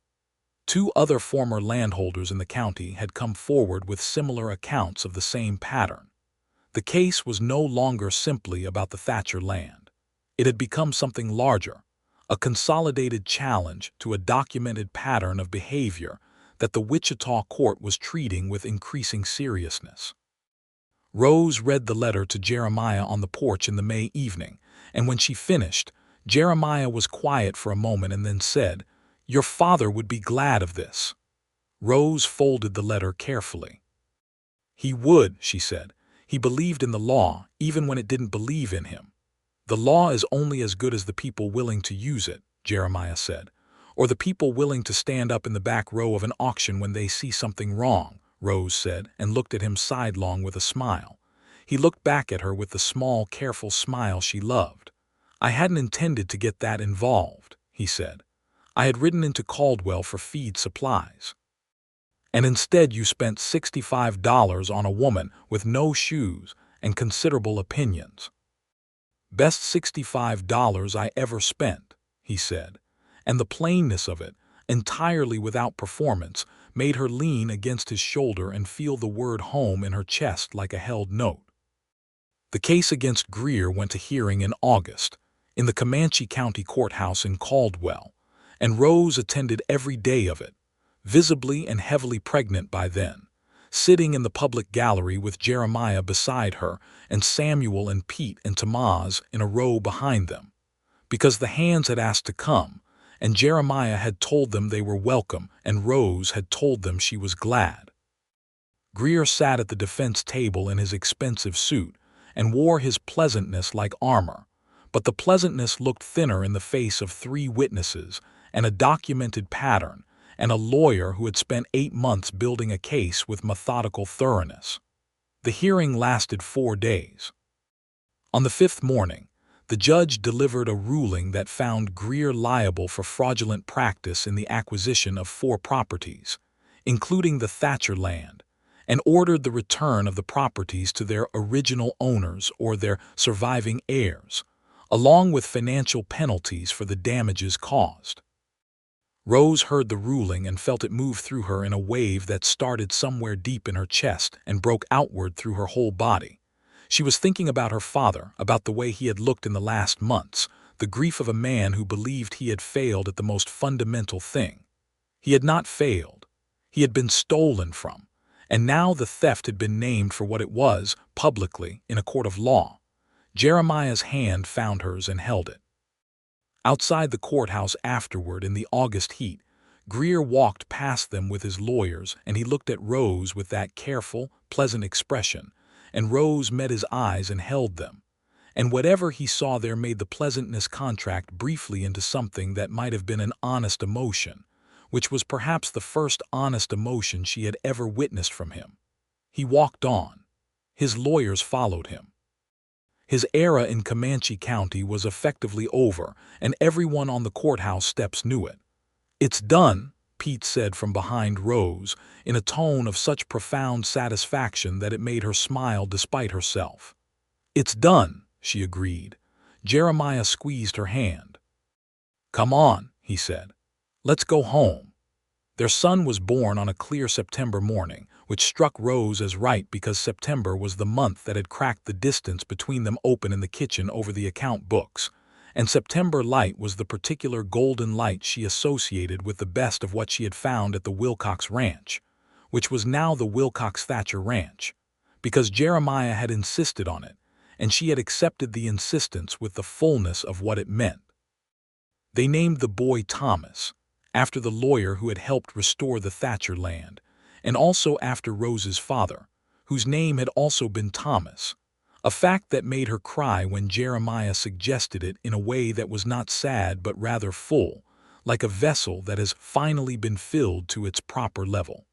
2 other former landholders in the county had come forward with similar accounts of the same pattern. The case was no longer simply about the Thatcher land. It had become something larger, a consolidated challenge to a documented pattern of behavior that the Wichita court was treating with increasing seriousness. Rose read the letter to Jeremiah on the porch in the May evening, and when she finished, Jeremiah was quiet for a moment and then said, "Your father would be glad of this." Rose folded the letter carefully. "He would," she said. "He believed in the law, even when it didn't believe in him." "The law is only as good as the people willing to use it," Jeremiah said. "Or the people willing to stand up in the back row of an auction when they see something wrong," Rose said, and looked at him sidelong with a smile. He looked back at her with the small, careful smile she loved. "I hadn't intended to get that involved," he said. "I had ridden into Caldwell for feed supplies. And instead you spent $65 on a woman with no shoes and considerable opinions." "Best $65 I ever spent," he said, and the plainness of it, entirely without performance, made her lean against his shoulder and feel the word home in her chest like a held note. The case against Greer went to hearing in August, in the Comanche County Courthouse in Caldwell, and Rose attended every day of it, visibly and heavily pregnant by then, sitting in the public gallery with Jeremiah beside her and Samuel and Pete and Tamaz in a row behind them, because the hands had asked to come, and Jeremiah had told them they were welcome, and Rose had told them she was glad. Greer sat at the defense table in his expensive suit and wore his pleasantness like armor, but the pleasantness looked thinner in the face of 3 witnesses and a documented pattern and a lawyer who had spent 8 months building a case with methodical thoroughness. The hearing lasted 4 days. On the 5th morning, the judge delivered a ruling that found Greer liable for fraudulent practice in the acquisition of 4 properties, including the Thatcher land, and ordered the return of the properties to their original owners or their surviving heirs, along with financial penalties for the damages caused. Rose heard the ruling and felt it move through her in a wave that started somewhere deep in her chest and broke outward through her whole body. She was thinking about her father, about the way he had looked in the last months, the grief of a man who believed he had failed at the most fundamental thing. He had not failed. He had been stolen from, and now the theft had been named for what it was, publicly, in a court of law. Jeremiah's hand found hers and held it. Outside the courthouse afterward in the August heat, Greer walked past them with his lawyers, and he looked at Rose with that careful, pleasant expression, and Rose met his eyes and held them. And whatever he saw there made the pleasantness contract briefly into something that might have been an honest emotion, which was perhaps the first honest emotion she had ever witnessed from him. He walked on. His lawyers followed him. His era in Comanche County was effectively over, and everyone on the courthouse steps knew it. "It's done," Pete said from behind Rose, in a tone of such profound satisfaction that it made her smile despite herself. "It's done," she agreed. Jeremiah squeezed her hand. "Come on," he said. "Let's go home." Their son was born on a clear September morning, which struck Rose as right because September was the month that had cracked the distance between them open in the kitchen over the account books, and September light was the particular golden light she associated with the best of what she had found at the Wilcox Ranch, which was now the Wilcox Thatcher Ranch, because Jeremiah had insisted on it, and she had accepted the insistence with the fullness of what it meant. They named the boy Thomas, after the lawyer who had helped restore the Thatcher land, and also after Rose's father, whose name had also been Thomas, a fact that made her cry when Jeremiah suggested it in a way that was not sad but rather full, like a vessel that has finally been filled to its proper level.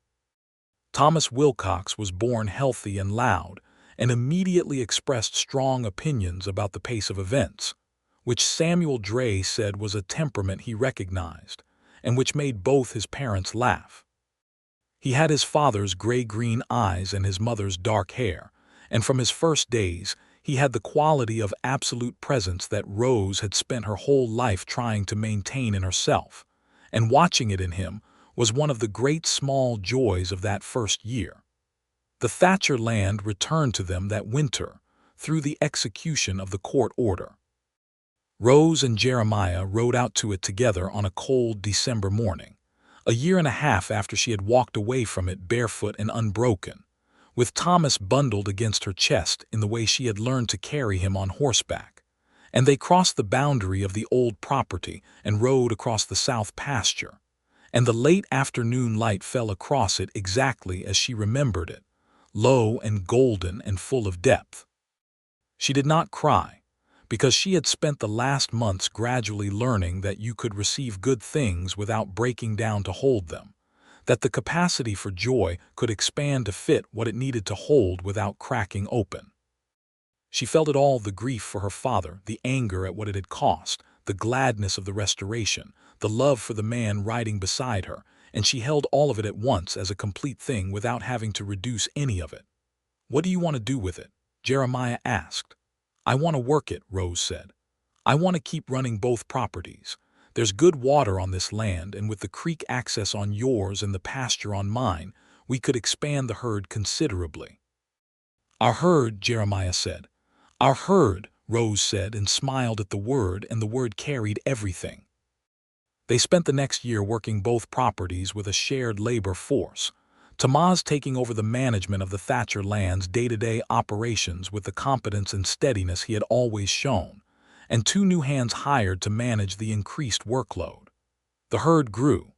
Thomas Wilcox was born healthy and loud, and immediately expressed strong opinions about the pace of events, which Samuel Dre said was a temperament he recognized, and which made both his parents laugh. He had his father's gray-green eyes and his mother's dark hair, and from his first days he had the quality of absolute presence that Rose had spent her whole life trying to maintain in herself, and watching it in him was one of the great small joys of that first year. The Thatcher land returned to them that winter through the execution of the court order. Rose and Jeremiah rode out to it together on a cold December morning, a year and a half after she had walked away from it barefoot and unbroken, with Thomas bundled against her chest in the way she had learned to carry him on horseback. And they crossed the boundary of the old property and rode across the south pasture. And the late afternoon light fell across it exactly as she remembered it, low and golden and full of depth. She did not cry, because she had spent the last months gradually learning that you could receive good things without breaking down to hold them, that the capacity for joy could expand to fit what it needed to hold without cracking open. She felt it all, the grief for her father, the anger at what it had cost, the gladness of the restoration, the love for the man riding beside her, and she held all of it at once as a complete thing without having to reduce any of it. "What do you want to do with it?" Jeremiah asked. "I want to work it," Rose said. "I want to keep running both properties. There's good water on this land, and with the creek access on yours and the pasture on mine, we could expand the herd considerably." "Our herd," Jeremiah said. "Our herd," Rose said and smiled at the word, and the word carried everything. They spent the next year working both properties with a shared labor force, Tamaz taking over the management of the Thatcher land's day-to-day operations with the competence and steadiness he had always shown, and 2 new hands hired to manage the increased workload. The herd grew.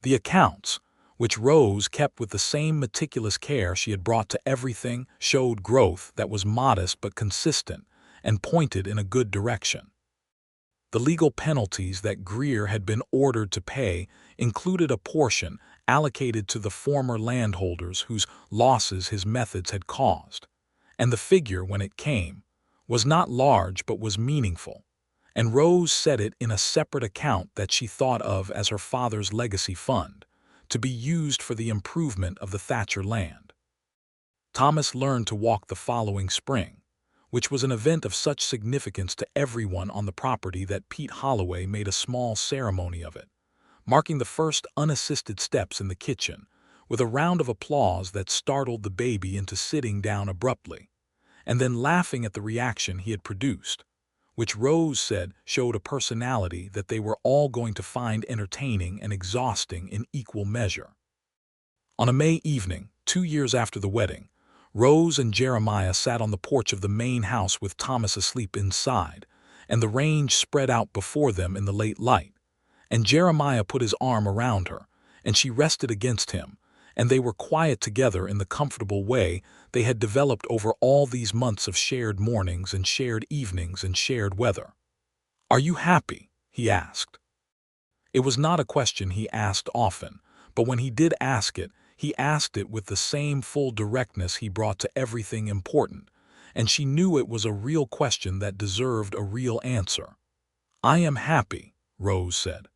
The accounts, which Rose kept with the same meticulous care she had brought to everything, showed growth that was modest but consistent and pointed in a good direction. The legal penalties that Greer had been ordered to pay included a portion allocated to the former landholders whose losses his methods had caused, and the figure, when it came, was not large but was meaningful, and Rose set it in a separate account that she thought of as her father's legacy fund, to be used for the improvement of the Thatcher land. Thomas learned to walk the following spring, which was an event of such significance to everyone on the property that Pete Holloway made a small ceremony of it, marking the first unassisted steps in the kitchen, with a round of applause that startled the baby into sitting down abruptly, and then laughing at the reaction he had produced, which Rose said showed a personality that they were all going to find entertaining and exhausting in equal measure. On a May evening, 2 years after the wedding, Rose and Jeremiah sat on the porch of the main house with Thomas asleep inside, and the range spread out before them in the late light, and Jeremiah put his arm around her, and she rested against him, and they were quiet together in the comfortable way they had developed over all these months of shared mornings and shared evenings and shared weather. "Are you happy?" he asked. It was not a question he asked often, but when he did ask it, he asked it with the same full directness he brought to everything important, and she knew it was a real question that deserved a real answer. "I am happy," Rose said.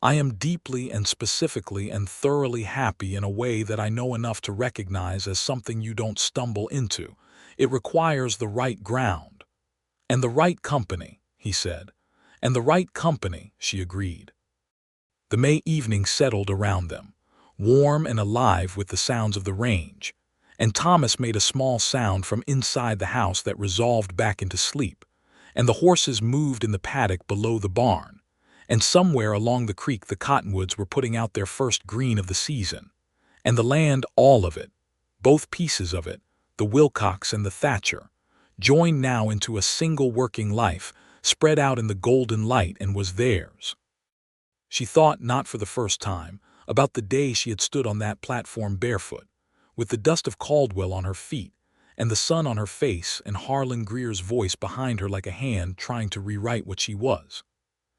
"I am deeply and specifically and thoroughly happy in a way that I know enough to recognize as something you don't stumble into. It requires the right ground." "And the right company," he said. "And the right company," she agreed. The May evening settled around them, warm and alive with the sounds of the range, and Thomas made a small sound from inside the house that resolved back into sleep, and the horses moved in the paddock below the barn, and somewhere along the creek the cottonwoods were putting out their first green of the season, and the land, all of it, both pieces of it, the Wilcox and the Thatcher, joined now into a single working life, spread out in the golden light, and was theirs. She thought, not for the first time, about the day she had stood on that platform barefoot, with the dust of Caldwell on her feet, and the sun on her face, and Harlan Greer's voice behind her like a hand trying to rewrite what she was.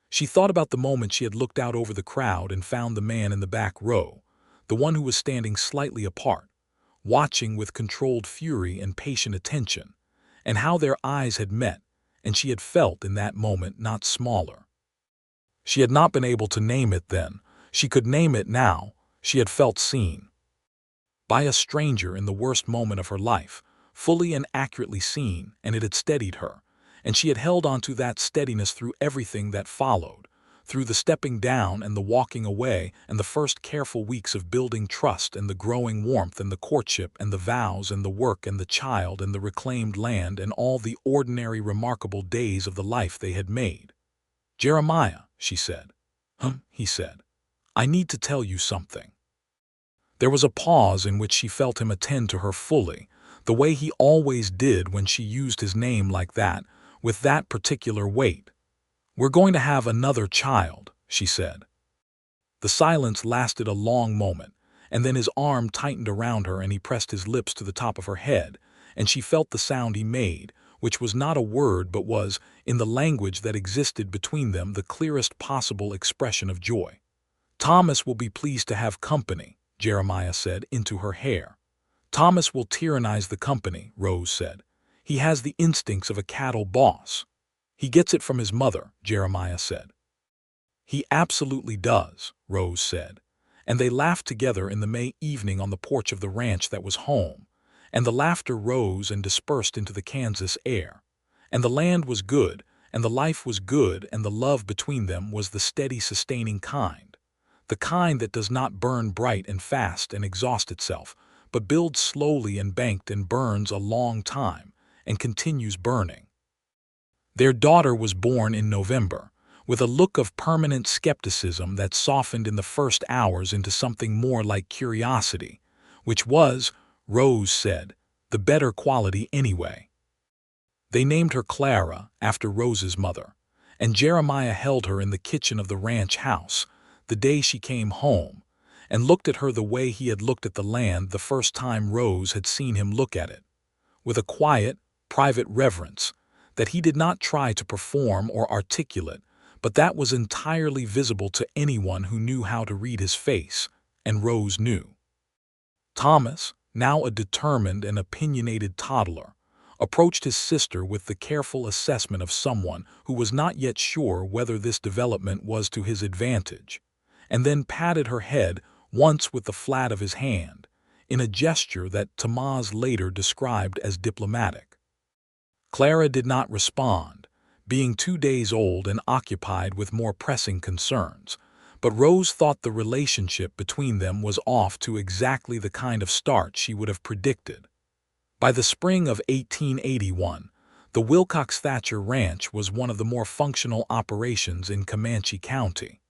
She thought about the moment she had looked out over the crowd and found the man in the back row, the one who was standing slightly apart, watching with controlled fury and patient attention, and how their eyes had met, and she had felt in that moment not smaller. She had not been able to name it then. She could name it now. She had felt seen by a stranger in the worst moment of her life, fully and accurately seen, and it had steadied her, and she had held on to that steadiness through everything that followed, through the stepping down and the walking away and the first careful weeks of building trust and the growing warmth and the courtship and the vows and the work and the child and the reclaimed land and all the ordinary remarkable days of the life they had made. "Jeremiah," she said. He said. "I need to tell you something." There was a pause in which she felt him attend to her fully, the way he always did when she used his name like that, with that particular weight. "We're going to have another child," she said. The silence lasted a long moment, and then his arm tightened around her and he pressed his lips to the top of her head, and she felt the sound he made, which was not a word but was, in the language that existed between them, the clearest possible expression of joy. "Thomas will be pleased to have company," Jeremiah said into her hair. "Thomas will tyrannize the company," Rose said. "He has the instincts of a cattle boss." "He gets it from his mother," Jeremiah said. "He absolutely does," Rose said, and they laughed together in the May evening on the porch of the ranch that was home, and the laughter rose and dispersed into the Kansas air, and the land was good, and the life was good, and the love between them was the steady, sustaining kind, the kind that does not burn bright and fast and exhaust itself, but builds slowly and banked and burns a long time, and continues burning. Their daughter was born in November, with a look of permanent skepticism that softened in the first hours into something more like curiosity, which was, Rose said, the better quality anyway. They named her Clara, after Rose's mother, and Jeremiah held her in the kitchen of the ranch house, the day she came home, and looked at her the way he had looked at the land the first time Rose had seen him look at it, with a quiet, private reverence that he did not try to perform or articulate, but that was entirely visible to anyone who knew how to read his face, and Rose knew. Thomas, now a determined and opinionated toddler, approached his sister with the careful assessment of someone who was not yet sure whether this development was to his advantage, and then patted her head once with the flat of his hand, in a gesture that Thomas later described as diplomatic. Clara did not respond, being 2 days old and occupied with more pressing concerns, but Rose thought the relationship between them was off to exactly the kind of start she would have predicted. By the spring of 1881, the Wilcox Thatcher Ranch was one of the more functional operations in Comanche County.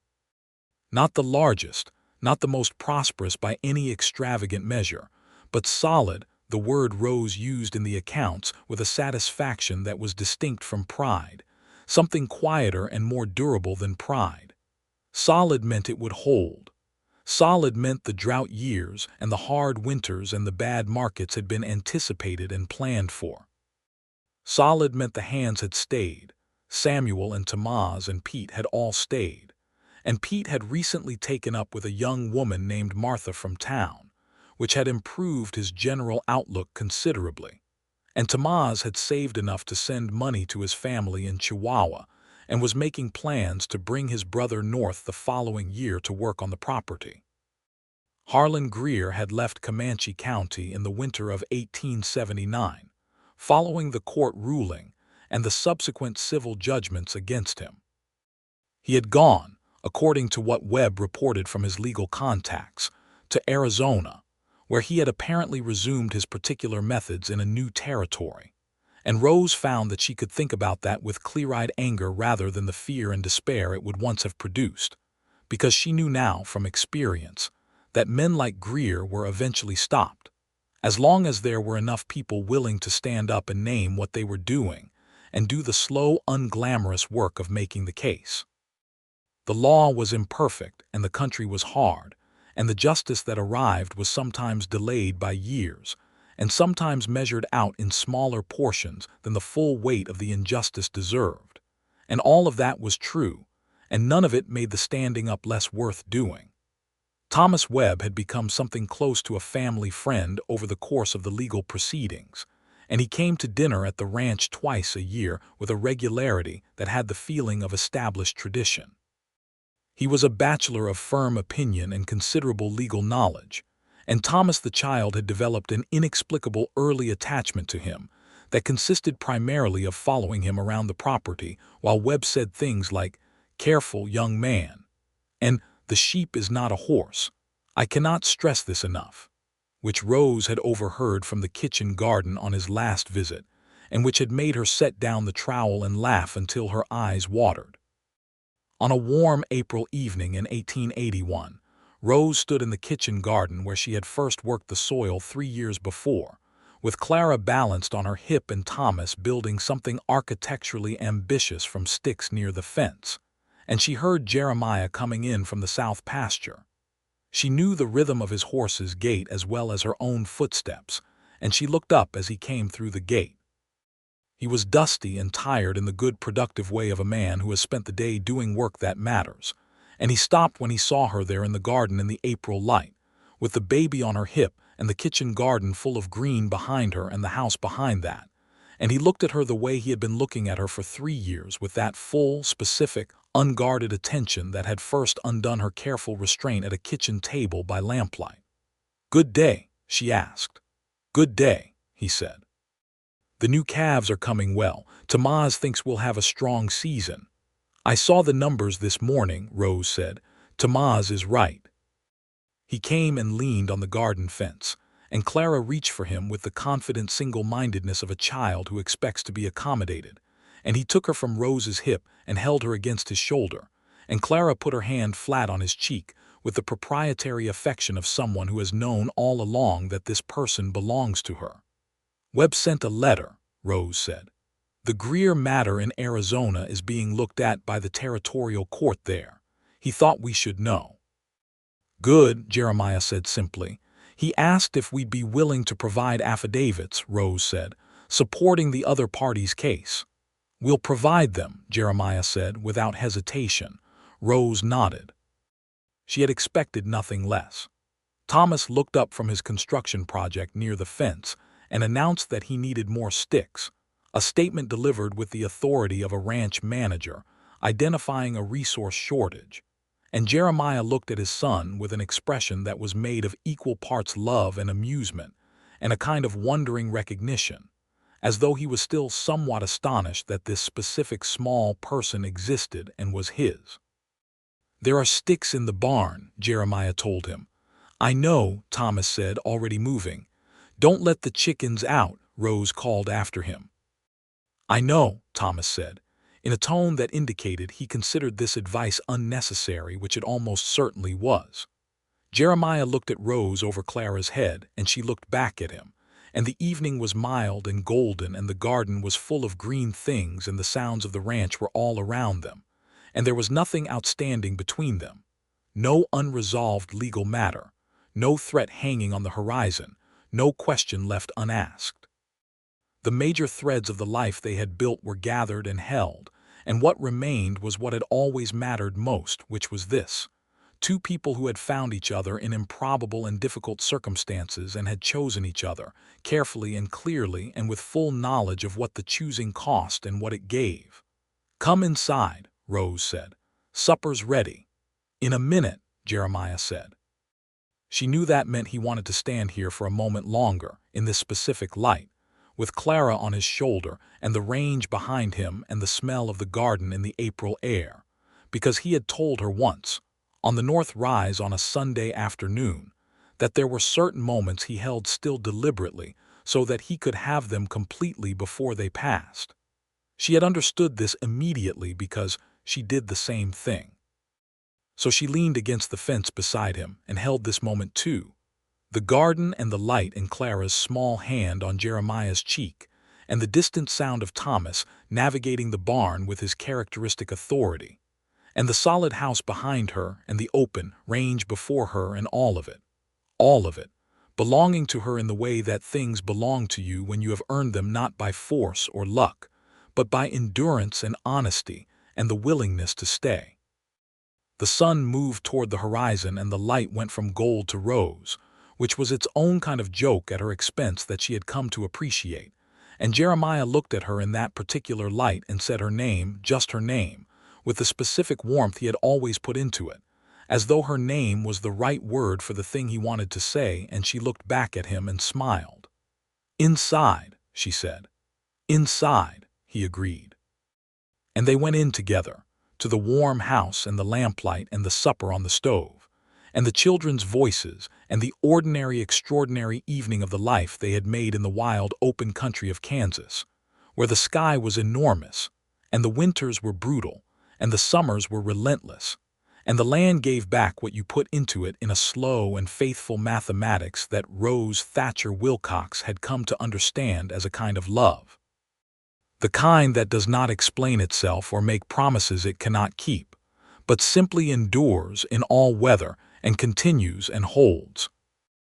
Not the largest, not the most prosperous by any extravagant measure, but solid, the word Rose used in the accounts with a satisfaction that was distinct from pride, something quieter and more durable than pride. Solid meant it would hold. Solid meant the drought years and the hard winters and the bad markets had been anticipated and planned for. Solid meant the hands had stayed. Samuel and Thomas and Pete had all stayed, and Pete had recently taken up with a young woman named Martha from town, which had improved his general outlook considerably, and Thomas had saved enough to send money to his family in Chihuahua and was making plans to bring his brother north the following year to work on the property. Harlan Greer had left Comanche County in the winter of 1879, following the court ruling and the subsequent civil judgments against him. He had gone, according to what Webb reported from his legal contacts, to Arizona, where he had apparently resumed his particular methods in a new territory, and Rose found that she could think about that with clear-eyed anger rather than the fear and despair it would once have produced, because she knew now from experience that men like Greer were eventually stopped, as long as there were enough people willing to stand up and name what they were doing and do the slow, unglamorous work of making the case. The law was imperfect and the country was hard, and the justice that arrived was sometimes delayed by years, and sometimes measured out in smaller portions than the full weight of the injustice deserved. And all of that was true, and none of it made the standing up less worth doing. Thomas Webb had become something close to a family friend over the course of the legal proceedings, and he came to dinner at the ranch twice a year with a regularity that had the feeling of established tradition. He was a bachelor of firm opinion and considerable legal knowledge, and Thomas the child had developed an inexplicable early attachment to him that consisted primarily of following him around the property while Webb said things like, "Careful, young man," and "The sheep is not a horse. I cannot stress this enough," which Rose had overheard from the kitchen garden on his last visit, and which had made her set down the trowel and laugh until her eyes watered. On a warm April evening in 1881, Rose stood in the kitchen garden where she had first worked the soil 3 years before, with Clara balanced on her hip and Thomas building something architecturally ambitious from sticks near the fence, and she heard Jeremiah coming in from the south pasture. She knew the rhythm of his horse's gait as well as her own footsteps, and she looked up as he came through the gate. He was dusty and tired in the good productive way of a man who has spent the day doing work that matters, and he stopped when he saw her there in the garden in the April light, with the baby on her hip and the kitchen garden full of green behind her and the house behind that, and he looked at her the way he had been looking at her for 3 years, with that full, specific, unguarded attention that had first undone her careful restraint at a kitchen table by lamplight. "Good day," she asked. "Good day," he said. "The new calves are coming well. Tamaz thinks we'll have a strong season." "I saw the numbers this morning," Rose said. "Tamaz is right." He came and leaned on the garden fence, and Clara reached for him with the confident single-mindedness of a child who expects to be accommodated, and he took her from Rose's hip and held her against his shoulder, and Clara put her hand flat on his cheek with the proprietary affection of someone who has known all along that this person belongs to her. "Webb sent a letter," Rose said. "The Greer matter in Arizona is being looked at by the territorial court there. He thought we should know." "Good," Jeremiah said simply. "He asked if we'd be willing to provide affidavits," Rose said, "supporting the other party's case." "We'll provide them," Jeremiah said without hesitation. Rose nodded. She had expected nothing less. Thomas looked up from his construction project near the fence and announced that he needed more sticks, a statement delivered with the authority of a ranch manager, identifying a resource shortage. And Jeremiah looked at his son with an expression that was made of equal parts love and amusement, and a kind of wondering recognition, as though he was still somewhat astonished that this specific small person existed and was his. "There are sticks in the barn," Jeremiah told him. "I know," Thomas said, already moving. "Don't let the chickens out," Rose called after him. "I know," Thomas said, in a tone that indicated he considered this advice unnecessary, which it almost certainly was. Jeremiah looked at Rose over Clara's head, and she looked back at him, and the evening was mild and golden, and the garden was full of green things, and the sounds of the ranch were all around them, and there was nothing outstanding between them. No unresolved legal matter, no threat hanging on the horizon, no question left unasked. The major threads of the life they had built were gathered and held, and what remained was what had always mattered most, which was this: two people who had found each other in improbable and difficult circumstances and had chosen each other, carefully and clearly and with full knowledge of what the choosing cost and what it gave. "Come inside," Rose said. "Supper's ready." "In a minute," Jeremiah said. She knew that meant he wanted to stand here for a moment longer, in this specific light, with Clara on his shoulder and the range behind him and the smell of the garden in the April air, because he had told her once, on the North Rise on a Sunday afternoon, that there were certain moments he held still deliberately so that he could have them completely before they passed. She had understood this immediately because she did the same thing. So she leaned against the fence beside him and held this moment too, the garden and the light in Clara's small hand on Jeremiah's cheek, and the distant sound of Thomas navigating the barn with his characteristic authority, and the solid house behind her and the open range before her, and all of it, belonging to her in the way that things belong to you when you have earned them not by force or luck, but by endurance and honesty and the willingness to stay. The sun moved toward the horizon and the light went from gold to rose, which was its own kind of joke at her expense that she had come to appreciate, and Jeremiah looked at her in that particular light and said her name, just her name, with the specific warmth he had always put into it, as though her name was the right word for the thing he wanted to say, and she looked back at him and smiled. "Inside," she said. "Inside," he agreed. And they went in together, to the warm house and the lamplight and the supper on the stove, and the children's voices and the ordinary extraordinary evening of the life they had made in the wild open country of Kansas, where the sky was enormous, and the winters were brutal, and the summers were relentless, and the land gave back what you put into it in a slow and faithful mathematics that Thatcher Wilcox had come to understand as a kind of love. The kind that does not explain itself or make promises it cannot keep, but simply endures in all weather and continues and holds.